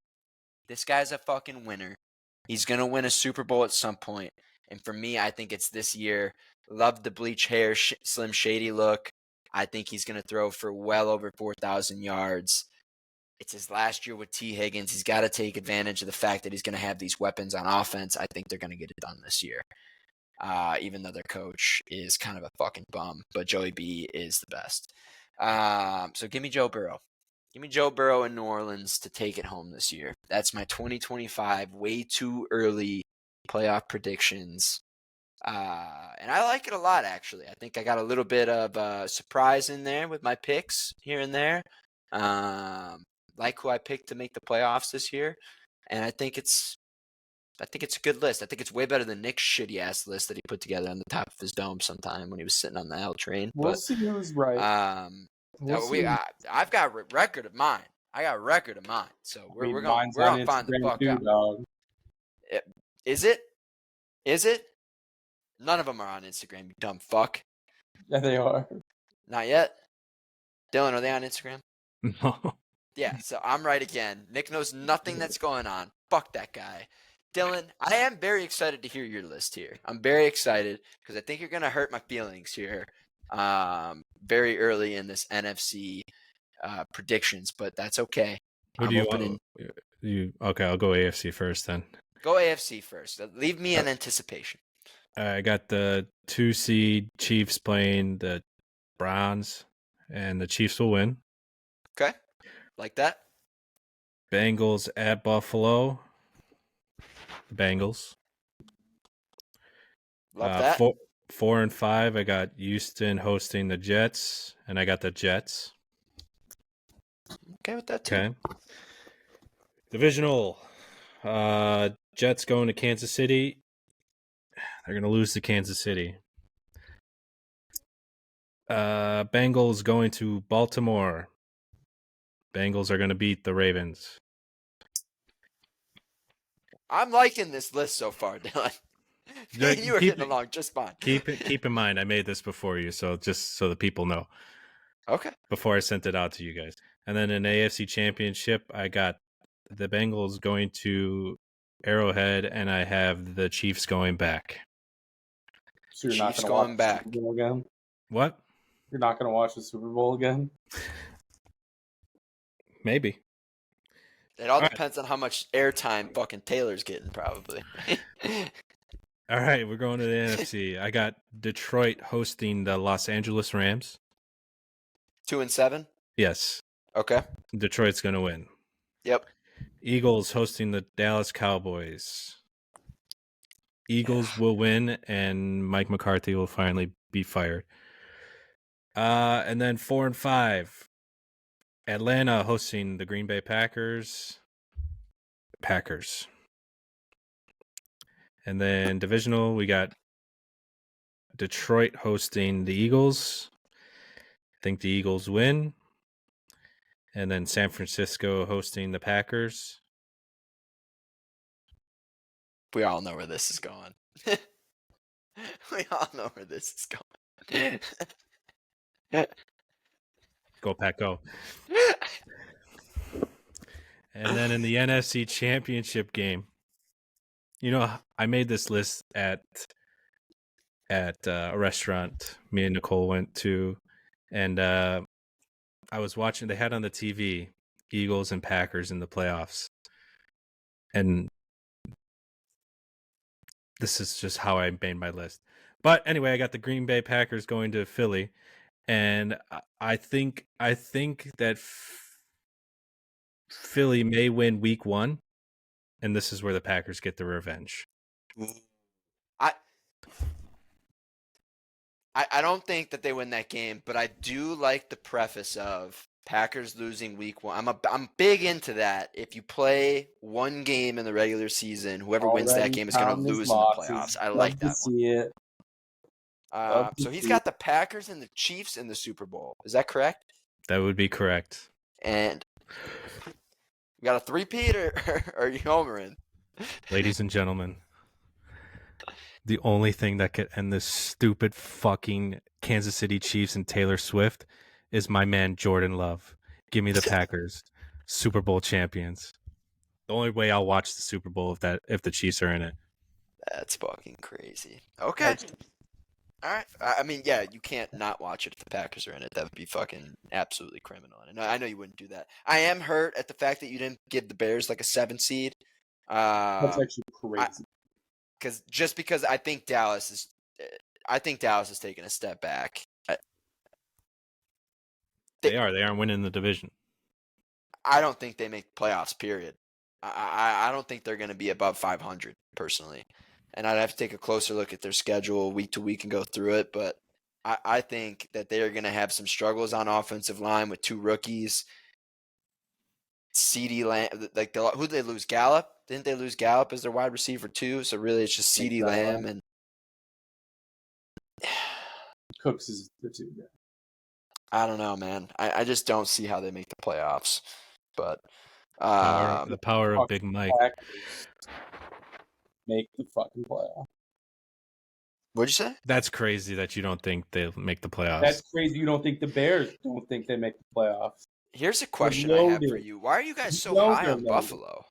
This guy's a fucking winner. He's going to win a Super Bowl at some point. And for me, I think it's this year. Love the bleach hair, Slim Shady look. I think he's going to throw for well over 4,000 yards. It's his last year with T. Higgins. He's got to take advantage of the fact that he's going to have these weapons on offense. I think they're going to get it done this year. Even though their coach is kind of a fucking bum. But Joey B is the best. So give me Joe Burrow. Give me Joe Burrow in New Orleans to take it home this year. That's my 2025 way too early playoff predictions. And I like it a lot, actually. I think I got a little bit of surprise in there with my picks here and there. Like who I picked to make the playoffs this year. And I think it's a good list. I think it's way better than Nick's shitty ass list that he put together on the top of his dome sometime when he was sitting on the L train. We'll see who's right. I've got record of mine. I got record of mine. So we're gonna find the fuck out. Dog. Is it? Is it? None of them are on Instagram, you dumb fuck. Yeah, they are. Not yet. Dylan, are they on Instagram? No. Yeah, so I'm right again. Nick knows nothing that's going on. Fuck that guy. Dylan, I am very excited to hear your list here. I'm very excited because I think you're going to hurt my feelings here very early in this NFC predictions, but that's okay. Who do you want? Okay, I'll go AFC first then. Go AFC first. Leave me in anticipation. I got the 2 seed Chiefs playing the Browns, and the Chiefs will win. Okay, like that. Bengals at Buffalo. Bengals. Love that. 4 and 5. I got Houston hosting the Jets, and I got the Jets. Okay with that too. Okay. Divisional. Jets going to Kansas City. They're going to lose to Kansas City. Bengals going to Baltimore. Bengals are going to beat the Ravens. I'm liking this list so far, Dylan. Me and you are getting along just fine. Keep in mind, I made this before you, so just so the people know. Okay. Before I sent it out to you guys. And then in AFC Championship, I got the Bengals going to Arrowhead, and I have the Chiefs going back. So you're not Chiefs going to watch going the back. Super Bowl again? What? You're not going to watch the Super Bowl again? Maybe. It all depends on how much airtime fucking Taylor's getting, probably. All right, we're going to the NFC. I got Detroit hosting the Los Angeles Rams. 2-7? Yes. Okay. Detroit's going to win. Yep. Eagles hosting the Dallas Cowboys. Eagles will win, and Mike McCarthy will finally be fired. And then 4 and 5. Atlanta hosting the Green Bay Packers. Packers. And then divisional, we got Detroit hosting the Eagles. I think the Eagles win. And then San Francisco hosting the Packers. We all know where this is going. We all know where this is going. Go Pack Go. And then in the NFC Championship game, you know, I made this list at a restaurant me and Nicole went to, and I was watching. They had on the TV Eagles and Packers in the playoffs, and this is just how I made my list. But anyway, I got the Green Bay Packers going to Philly, and I think that Philly may win Week 1, and this is where the Packers get the revenge. I don't think that they win that game, but I do like the preface of Packers losing Week 1. I'm big into that. If you play one game in the regular season, whoever wins that game is going to lose in the playoffs. I like that one. See it. So he's got the Packers and the Chiefs in the Super Bowl. Is that correct? That would be correct. And we got a three-peat, or are you homering? Ladies and gentlemen, the only thing that could end this stupid fucking Kansas City Chiefs and Taylor Swift is my man Jordan Love. Give me the Packers, Super Bowl champions. The only way I'll watch the Super Bowl if the Chiefs are in it. That's fucking crazy. Okay. All right. I mean, yeah, you can't not watch it if the Packers are in it. That would be fucking absolutely criminal. And I know you wouldn't do that. I am hurt at the fact that you didn't give the Bears like a 7 seed. That's actually crazy. Because I think Dallas is taking a step back. They aren't winning the division. I don't think they make playoffs, period. I don't think they're going to be above 500, personally. And I'd have to take a closer look at their schedule week to week and go through it. But I think that they are going to have some struggles on offensive line with 2 rookies. CeeDee Lamb, who did they lose? Gallup? Didn't they lose Gallup as their wide receiver too? So really, it's just CeeDee Lamb and Cooks is the 2 guy. I don't know, man. I just don't see how they make the playoffs. But The power of Big Mike. Make the fucking playoff. What'd you say? That's crazy that you don't think they'll make the playoffs. That's crazy. You don't think the Bears don't think they make the playoffs? Here's a question I have for you. Why are you guys so high on Buffalo?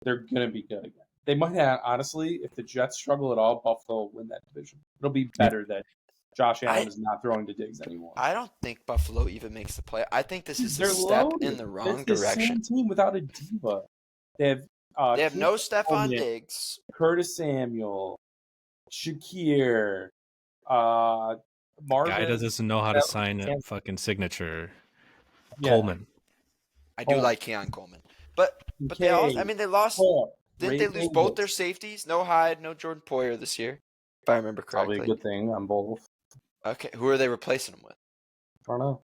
They're gonna be good again. They might have, honestly, if the Jets struggle at all, Buffalo will win that division. It'll be better that Josh Allen is not throwing to Diggs anymore. I don't think Buffalo even makes the play. I think this is a step in the wrong direction. Same team without a diva. They have no Stephon Diggs, Curtis Samuel, Shakir, Marvin. Guy doesn't know how to sign a fucking signature. Yeah. Coleman. I do like Keon Coleman, but they also, they lost. Didn't they lose both their safeties? No Hyde, no Jordan Poyer this year, if I remember correctly. Probably a good thing on both. Okay, who are they replacing them with? I don't know.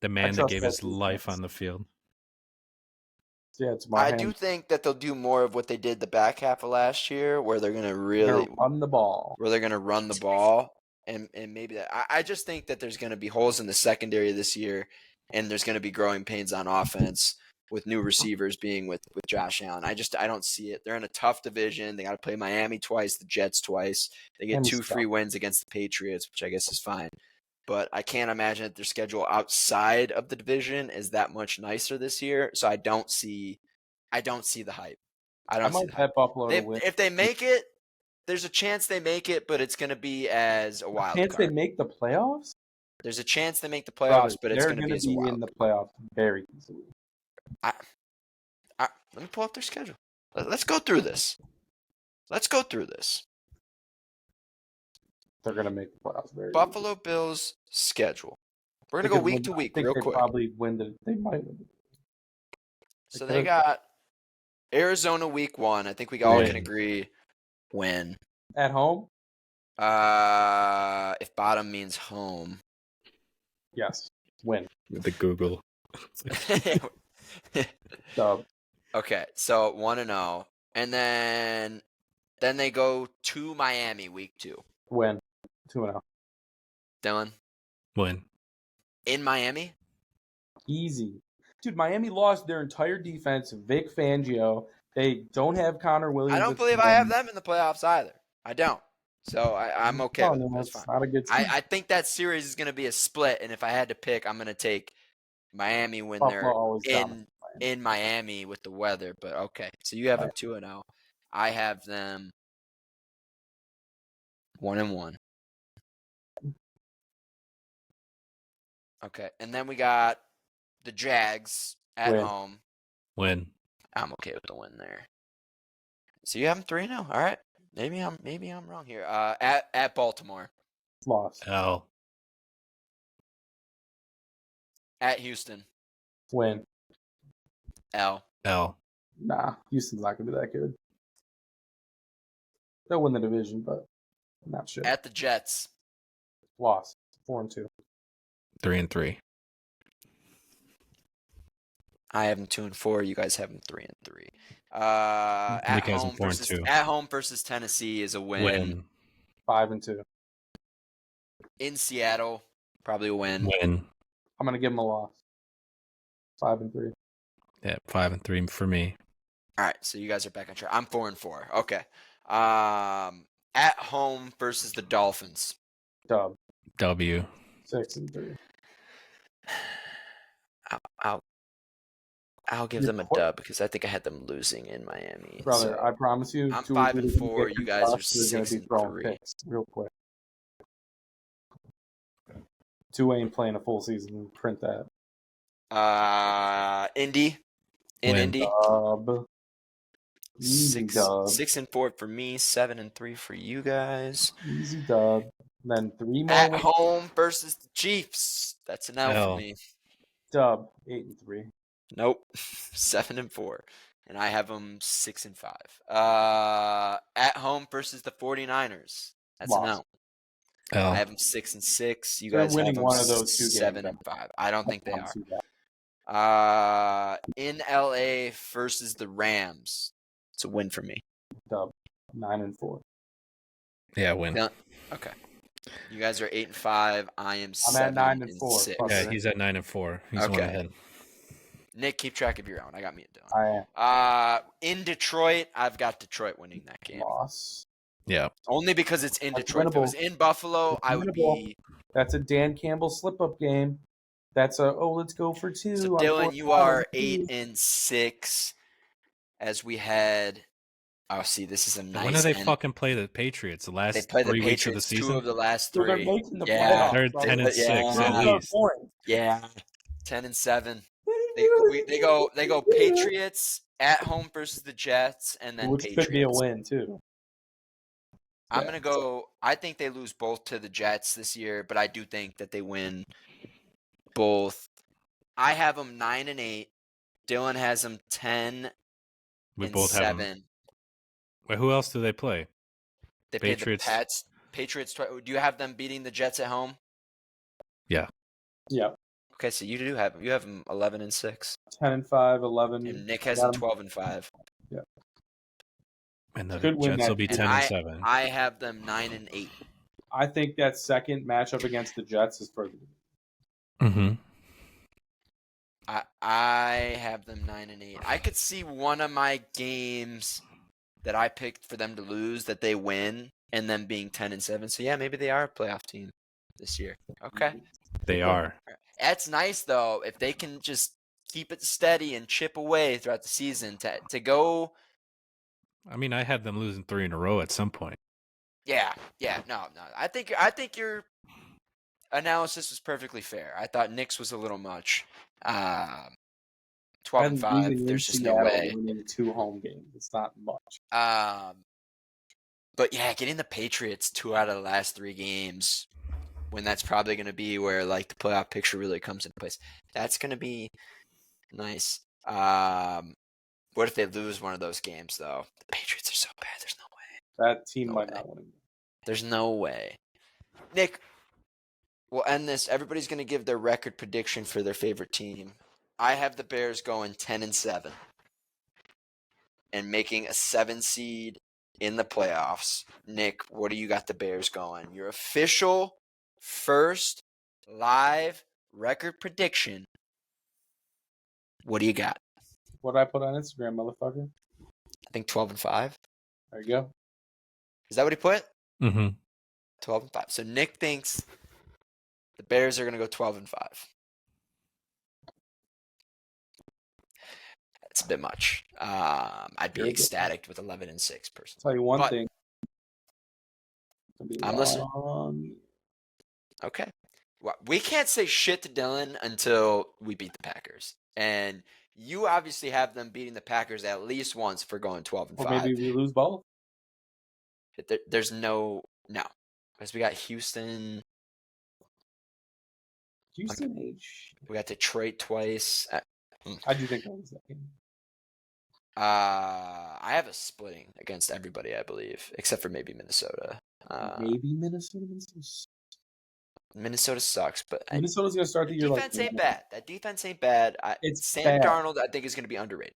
The man that gave his life on the field. Yeah, I do think that they'll do more of what they did the back half of last year, where they're going to really run the ball. Where they're going to run the ball, and maybe that. I just think that there's going to be holes in the secondary this year, and there's going to be growing pains on offense. with new receivers being with Josh Allen. I don't see it. They're in a tough division. They got to play Miami twice, the Jets twice. They get 2 free wins against the Patriots, which I guess is fine. But I can't imagine that their schedule outside of the division is that much nicer this year. So I don't see the hype. I might bet Buffalo to win. If they make it, there's a chance they make it, but it's going to be as a wild chance card. They make the playoffs? There's a chance they make the playoffs, but it's going to be as a wild in the playoffs very easily. Let me pull up their schedule. Let's go through this. They're going to make the playoffs very Buffalo Bills schedule. We're going to go week to week real quick. Probably they might win. So they got Arizona week 1. I think we all can agree win. At home? If bottom means home. Yes. Win. With the Google. Dub. Okay, so 1-0. And then they go to Miami week 2. Win. 2-0. Dylan? Win. In Miami? Easy. Dude, Miami lost their entire defense. Vic Fangio. They don't have Connor Williams. I don't believe I have them in the playoffs either. I don't. So I'm okay with it. That's fine. Not a good team. I think that series is going to be a split, and if I had to pick, I'm going to take Miami when they're in Miami with the weather. But okay, so you have them 2-0. I have them 1-1. Okay, and then we got the Jags at home. Win. I'm okay with the win there. So you have them 3-0. All right. Maybe I'm wrong here. At Baltimore. Loss. L. At Houston. Win. L. Nah, Houston's not gonna be that good. They'll win the division, but I'm not sure. At the Jets. Loss. 4-2. 3-3. I have them 2-4. You guys have them 3-3. At home versus Tennessee is a win. 5-2. In Seattle, probably a win. I'm gonna give them a loss. 5-3. Yeah, 5-3 for me. All right, so you guys are back on track. I'm 4-4. Okay. At home versus the Dolphins. Dub. W. 6-3. I'll give them a dub because I think I had them losing in Miami. Brother, so I promise you. I'm 5-4. You guys are 6-3. Real quick. 2 ain't playing a full season. Print that. Indy. Indy. Dub. 6-4 for me. 7-3 for you guys. Easy dub. Then 3 more. At home versus the Chiefs. That's an L for me. Dub. 8-3. Nope. 7-4. And I have them 6-5. At home versus the 49ers. That's an L. I have them 6-6. You guys have them one of those 2 7-5. I don't think they are. In LA versus the Rams. It's a win for me. Dub. 9-4. Yeah, win. Okay. You guys are 8-5. I am 7 at 9-4. Yeah, he's at 9-4. He's one ahead. Nick, keep track of your own. I got me and Dylan. I am. In Detroit, I've got Detroit winning that game. Loss. Yeah. Only because it's in Detroit. If it was in Buffalo, I would be. That's a Dan Campbell slip-up game. That's let's go for 2. So Dylan, you are 8-6. As we had. Oh, see, this is a nice. When do they fucking play the Patriots? The last 3 weeks of the season. 2 of the last 3. They're making the playoffs. They're 10-6 at least. Yeah, 10-7. They go Patriots at home versus the Jets, and then which Patriots. Could be a win too. I'm gonna go. I think they lose both to the Jets this year, but I do think that they win both. I have them 9-8. Dylan has them 10. We both 7. have them. Wait, who else do they play? They Patriots. play the Pats. Patriots. Do you have them beating the Jets at home? Yeah. Yeah. Okay, so you have them 11-6. 10-5, 11. And Nick has them 12-5. Yeah. And the Jets will be 10-7. I have them 9-8. I think that second matchup against the Jets is pretty good. Mm-hmm. I have them 9-8. I could see one of my games that I picked for them to lose that they win, and them being 10-7. So yeah, maybe they are a playoff team this year. Okay, They are. that's nice though. If they can just keep it steady and chip away throughout the season to go. I mean, I had them losing 3 in a row at some point. Yeah, no. I think your analysis was perfectly fair. I thought Knicks was a little much. 12-5. There's just no way. Winning 2 home games. It's not much. But yeah, getting the Patriots 2 out of the last 3 games, when that's probably going to be where like the playoff picture really comes into place. That's going to be nice. What if they lose one of those games though? The Patriots are so bad. There's no way. That team might not win. There's no way. Nick, we'll end this. Everybody's going to give their record prediction for their favorite team. I have the Bears going 10-7 and making a 7 seed in the playoffs. Nick, what do you got the Bears going? Your official first live record prediction. What do you got? What did I put on Instagram, motherfucker? I think 12-5. There you go. Is that what he put? Mm-hmm. 12-5. So Nick thinks the Bears are going to go 12-5. That's a bit much. I'd be ecstatic with 11-6 personally. Tell you one thing. I'm listening. Okay. Well, we can't say shit to Dylan until we beat the Packers. And you obviously have them beating the Packers at least once for going 12-5. Or maybe we lose both. There's no. Because we got Houston. H. We got Detroit twice. I do think that was that game. I have a splitting against everybody, I believe, except for maybe Minnesota. Maybe Minnesota. Minnesota sucks, but Minnesota's going to start the year like defense ain't bad. That defense ain't bad. Sam Darnold, I think, is going to be underrated.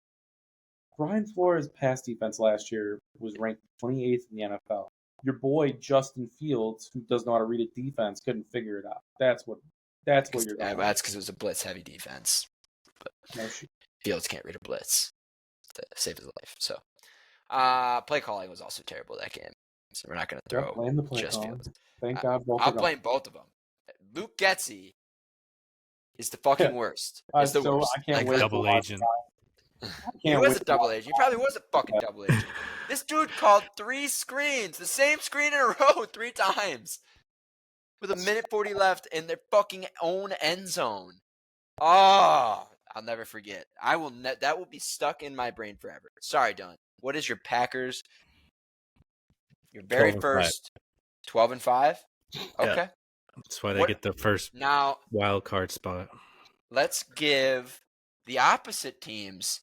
Brian Flores' pass defense last year was ranked 28th in the NFL. Your boy Justin Fields, who doesn't know how to read a defense, couldn't figure it out. That's what you're going. That's because it was a blitz-heavy defense. But Fields can't read a blitz to save his life. So, play calling was also terrible that game. So we're not going to throw blame the play just calling. Fields. Thank God. I'll blame both of them. Luke Getsy is the fucking worst. He's the worst. I can't wait. Double agent. He was a double agent. He probably was a fucking double agent. This dude called 3 screens, the same screen in a row 3 times, with 1:40 left in their fucking own end zone. Oh, I'll never forget. I will. That will be stuck in my brain forever. Sorry, Dylan. What is your Packers? Your very first 12-5. Okay. Yeah. That's why they get the first wild card spot. Let's give the opposite team's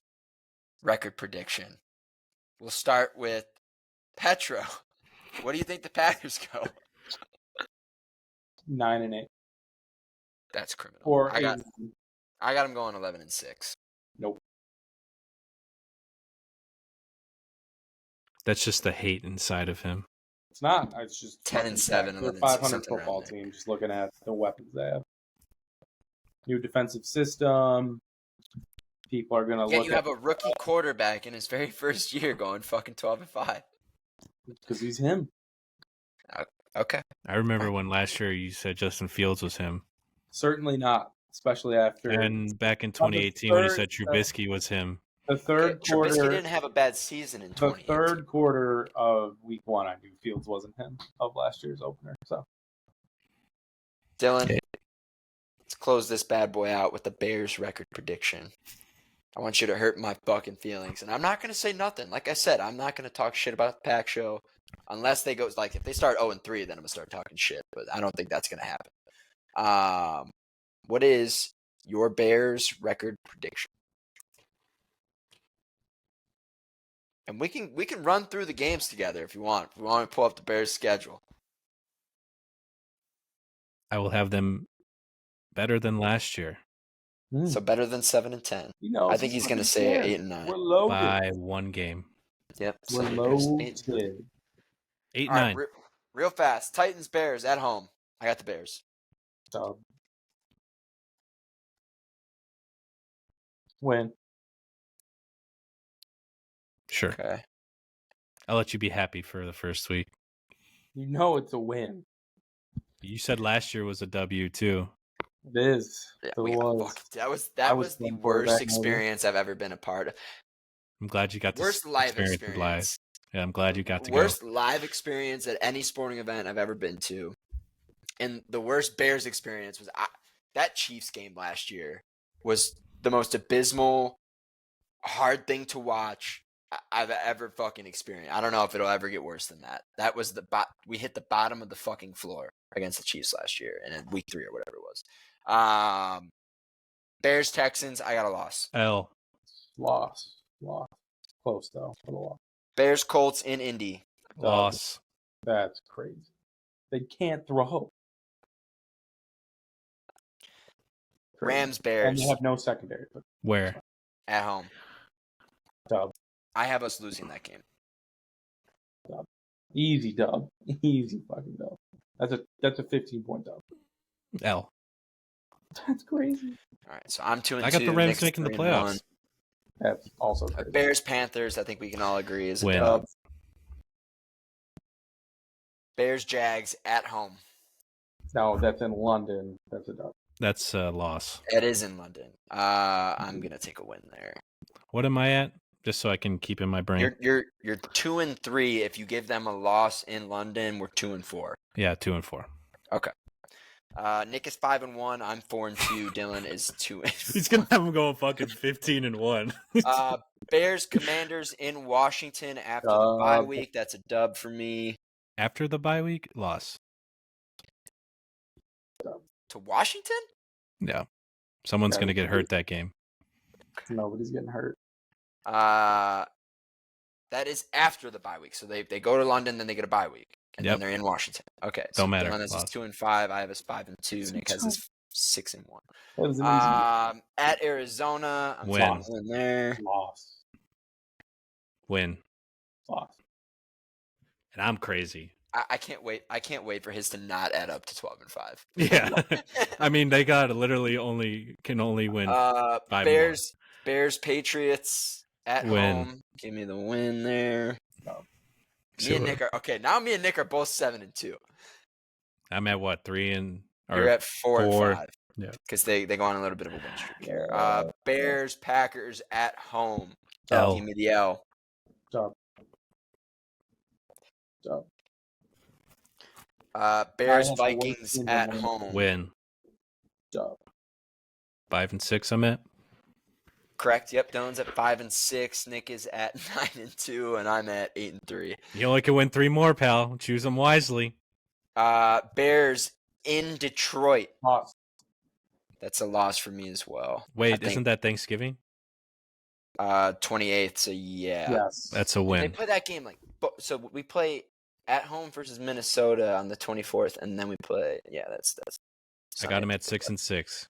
record prediction. We'll start with Petro. What do you think the Packers go? 9-8. That's criminal. Or I got them going 11-6. Nope. That's just the hate inside of him. It's not. It's just 10-7. They're 500 football team. Just looking at the weapons they have. New defensive system. People are gonna look. Yeah, you have a rookie quarterback in his very first year going fucking 12-5. Because he's him. Okay. I remember when last year you said Justin Fields was him. Certainly not, especially after. And back in 2018 when you said Trubisky was him. The third quarter. Trubisky didn't have a bad season in 2018. The third quarter of week 1, I knew Fields wasn't him of last year's opener. So, Dylan, let's close this bad boy out with the Bears record prediction. I want you to hurt my fucking feelings, and I'm not going to say nothing. Like I said, I'm not going to talk shit about the Pack Show unless they go like if they start 0-3, then I'm going to start talking shit. But I don't think that's going to happen. What is your Bears record prediction? And we can run through the games together if you want. If we want to pull up the Bears schedule. I will have them better than last year. So better than 7-10. I think he's going to say 8-9. We're loaded. By 1 game. Yep. We're loaded. 8-9. Right, real fast. Titans, Bears at home. I got the Bears. So Win. Sure. Okay. I'll let you be happy for the first week. You know it's a win. You said last year was a W too. It is. Yeah, It we got was. fucked. That I was was the playing worst quarterback, maybe. experience I've ever been a part of. I'm glad you got this Worst live experience live. experience. Yeah, I'm glad you got to Worst go. live experience at any sporting event I've ever been to. And the worst Bears experience was that Chiefs game last year was the most abysmal, hard thing to watch I've ever fucking experienced. I don't know if it'll ever get worse than that. That was we hit the bottom of the fucking floor against the Chiefs last year and in week 3 or whatever it was. Bears Texans, I got a loss. L. Loss. Close though. For the loss. Bears Colts in Indy. Loss. That's crazy. They can't throw. Crazy. Rams And Bears they have no secondary. But Where? at home. dub. I have us losing that game. Easy dub. Easy fucking dub. That's a 15-point dub. L. That's crazy. All right, so I'm 2-2. I got the Rams Nick's making the 3-1. playoffs. That's also crazy. Bears Panthers, I think we can all agree is a Win. dub. Bears Jags at home. No, that's in London. That's a dub. That's a loss. It is in London. I'm gonna take a win there. What am I at? Just so I can keep in my brain. You're 2-3. If you give them a loss in London, we're 2-4. Yeah, 2-4. Okay. Nick is 5-1. I'm 4-2. Dylan is 2. He's gonna have him going fucking 15-1. Bears Commanders in Washington after the bye week. That's a dub for me. After the bye week, loss. To Washington? Yeah. Someone's gonna get hurt that game. Nobody's getting hurt. That is after the bye week. So they go to London, then they get a bye week, and then they're in Washington. Okay, so Don't matter. Dylan has his 2-5. I have his 5-2. Nick has his 6-1. That was an easy At Arizona, I'm Win. in there. loss. Win. Loss. And I'm crazy. I can't wait. I can't wait for his to not add up to 12-5. Yeah. I mean, they got literally can only win 5 Bears Patriots at Win. home. Give me the win there. No. Me and Nick are okay. Now me and Nick are both 7-2. I'm at what, 3 and You're at 4-5. Yeah. Because they go on a little bit of a win streak here. Yeah. Bears Packers at home. L. Give me the L. Dub. Bears I have the Vikings worst team at in the home. Win. Dub. 5-6 I'm at. Correct. Yep. Dylan's at 5-6. Nick is at 9-2, and I'm at 8-3. You only can win 3 more, pal. Choose them wisely. Bears in Detroit. Loss. That's a loss for me as well. Wait, isn't that Thanksgiving? 28th? So yeah. Yes. That's a They win. play that game so we play at home versus Minnesota on the 24th, and then we play. Yeah, that's. I got him at 6-6.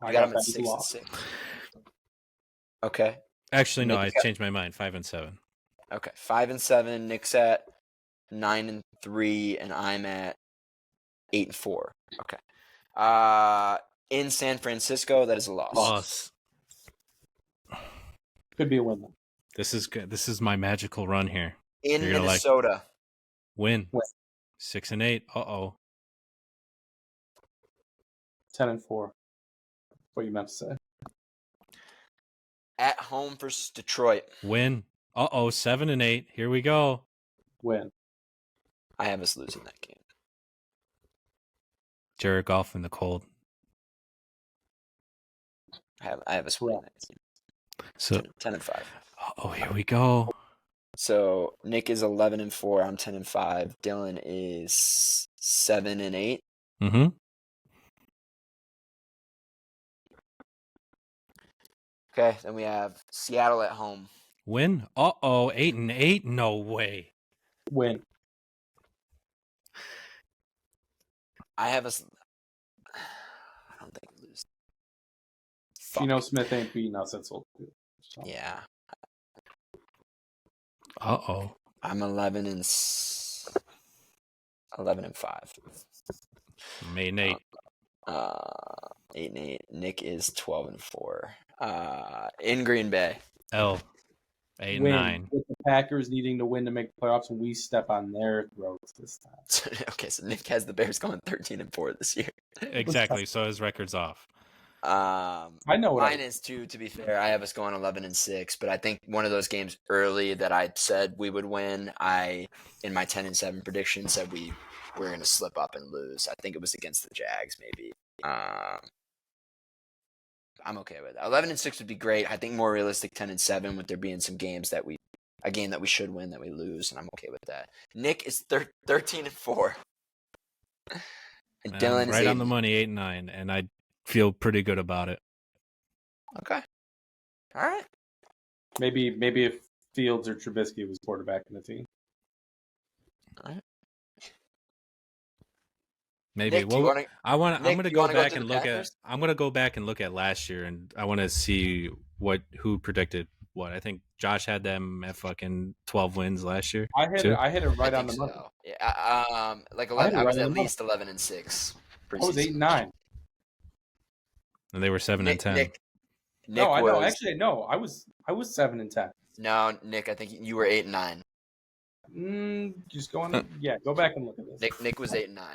I got him at that as a loss. 6-6. Okay. Actually, no, I Nick got- changed my mind. 5-7. Okay. 5-7. Nick's at 9-3, and I'm at 8-4. Okay. In San Francisco, that is a loss. Loss. Could be a win though. This is good. This is my magical run here. In You're gonna Minnesota. Win. Win. 6-8. Uh-oh. 10-4. What you meant to say. At home versus Detroit. Win. Uh-oh. 7-8. Here we go. Win. I have us losing that game. Jared Goff in the cold. I have us winning that game. So, 10-5. oh, here we go. So Nick is 11-4. I'm 10-5. Dylan is 7-8. Mm-hmm. Okay, then we have Seattle at home. Win. Uh-oh. 8-8. No way. Win. I have us. I don't think we lose. Geno Smith ain't beating us at Soul. Yeah, Uh-oh. I'm 11-5. May 8. 8-8. Nick is 12-4. In Green Bay. L. 8 and Win 9. with the Packers needing to win to make the playoffs, and we step on their throats this time. Okay, so Nick has the Bears going 13-4 this year. Exactly. So his record's off. I know what mine is too. To be fair, I have us going 11-6, but I think one of those games early that I said we would win, in my 10-7 prediction said we were going to slip up and lose. I think it was against the Jags, maybe. I'm okay with that. 11-6 would be great. I think more realistic 10-7 with there being some games a game that we should win that we lose, and I'm okay with that. Nick is 13-4, and Dylan is right 8. on the money, 8 and 9, and I feel pretty good about it. Okay, all right. Maybe if Fields or Trubisky was quarterback in the team. All right. Maybe. Nick, I'm gonna go back and look at. I'm gonna go back and look at last year, and I want to see who predicted what. I think Josh had them at fucking 12 wins last year. I hit it right on the money. So. Yeah, like 11. I was at least 11-6. I was 8 and 9. And they were 7 and 10. Nick No, I was, know. Actually, no. I was 7 and 10. No, Nick, I think you were 8 and 9. Just going. Yeah, go back and look at this. Nick was 8 and 9.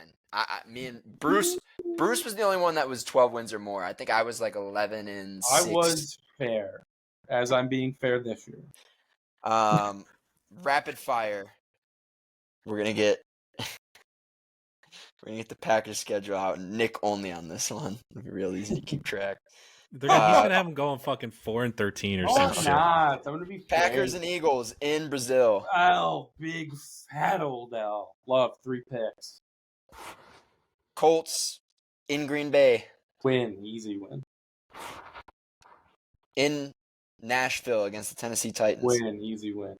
Me and Bruce was the only one that was 12 wins or more. I think I was like 11-6. I was fair, as I'm being fair this year. Rapid fire. We're gonna get the Packers schedule out. Nick only on this one. It'll be real easy to keep track. He's gonna have them going fucking 4-13 or some shit. I'm gonna be Packers and Eagles in Brazil. L, big fat old L. Love 3 picks. Colts in Green Bay. Win, easy win. In Nashville against the Tennessee Titans. Win, easy win.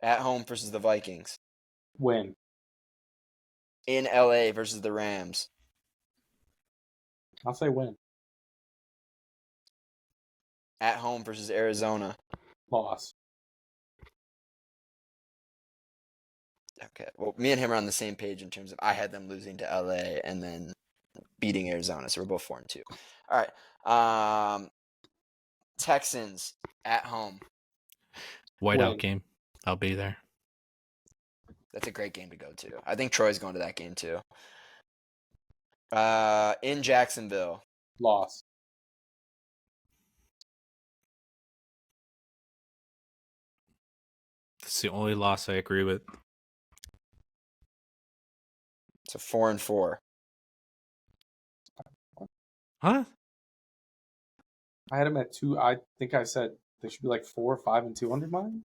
At home versus the Vikings. Win. In LA versus the Rams. I'll say win. At home versus Arizona. Loss. Okay. Well, me and him are on the same page in terms of I had them losing to LA and then beating Arizona, so we're both 4-2. All right. Texans at home. Whiteout game. I'll be there. That's a great game to go to. I think Troy's going to that game too. In Jacksonville. Loss. It's the only loss I agree with. So 4-4. Huh? I had them at 2. I think I said they should be like 4, 5, and 2 under mine.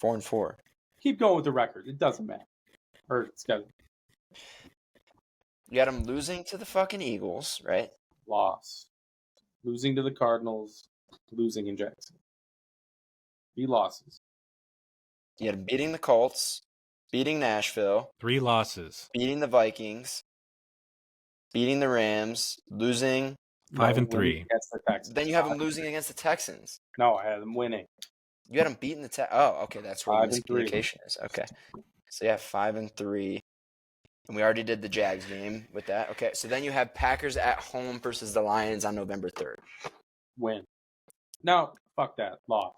4-4. Keep going with the record. It doesn't matter. Or it's got You got them losing to the fucking Eagles, right? loss. Losing to the Cardinals. Losing in Jackson. B losses. You had them beating the Colts, beating Nashville, 3 losses. beating the Vikings, beating the Rams, losing. 5-3. Against the Texans. Then you have them losing against the Texans. No, I had them winning. You had them beating the Oh, okay, that's where the 5-3. miscommunication is. Okay, so yeah, 5-3, and we already did the Jags game with that. Okay, so then you have Packers at home versus the Lions on November 3rd. Win. No, fuck that. Loss.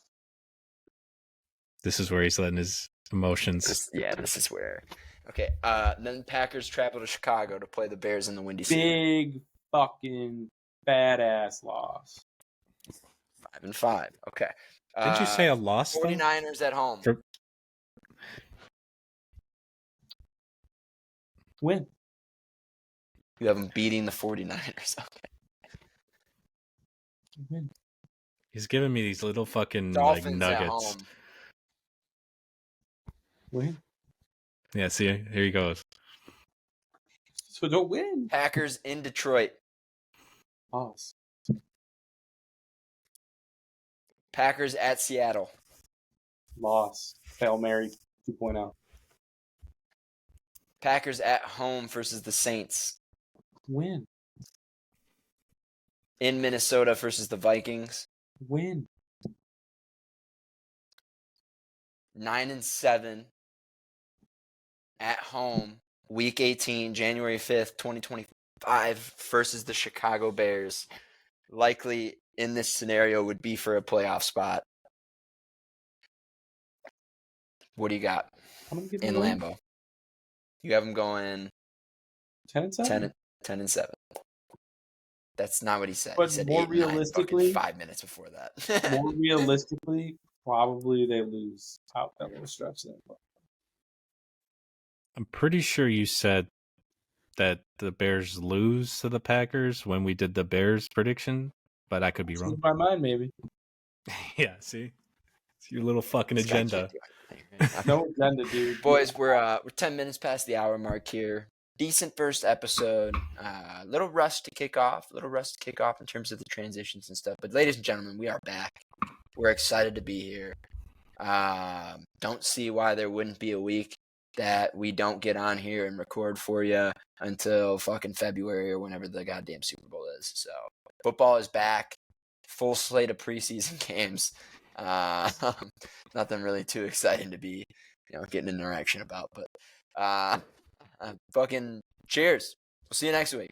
This is where he's letting his emotions. This is where. Okay, then Packers travel to Chicago to play the Bears in the Windy City. Big fucking badass loss. 5-5. Okay. Didn't you say a loss? 49ers at home. Win. You have them beating the 49ers. Okay. Win. He's giving me these little fucking Dolphins like at nuggets. home. Win. Yeah, see, here he goes. So don't win. Packers in Detroit. Loss. Packers at Seattle. Loss. Hail Mary 2.0. Packers at home versus the Saints. Win. In Minnesota versus the Vikings. Win. 9-7 at home Week 18, January 5th, 2025 versus the Chicago Bears. Likely in this scenario would be for a playoff spot. What do you got How many people in going? Lambeau? You have them going 10 and 7? 10 and 7. That's not what he said. But He said more 8 and 9 fucking realistically- 5 minutes before that. More realistically, probably they lose out that little stretch there. I'm pretty sure you said that the Bears lose to the Packers when we did the Bears prediction, but I could be wrong. Change my mind, maybe. Yeah, see? It's your little fucking This guy agenda. can't do anything. Okay. No agenda, dude. Boys, we're 10 minutes past the hour mark here. Decent first episode. Little rust to kick off. In terms of the transitions and stuff. But ladies and gentlemen, we are back. We're excited to be here. Don't see why there wouldn't be a week that we don't get on here and record for you until fucking February or whenever the goddamn Super Bowl is. So football is back. Full slate of preseason games. Nothing really too exciting to be, getting an interaction about. But fucking cheers. We'll see you next week.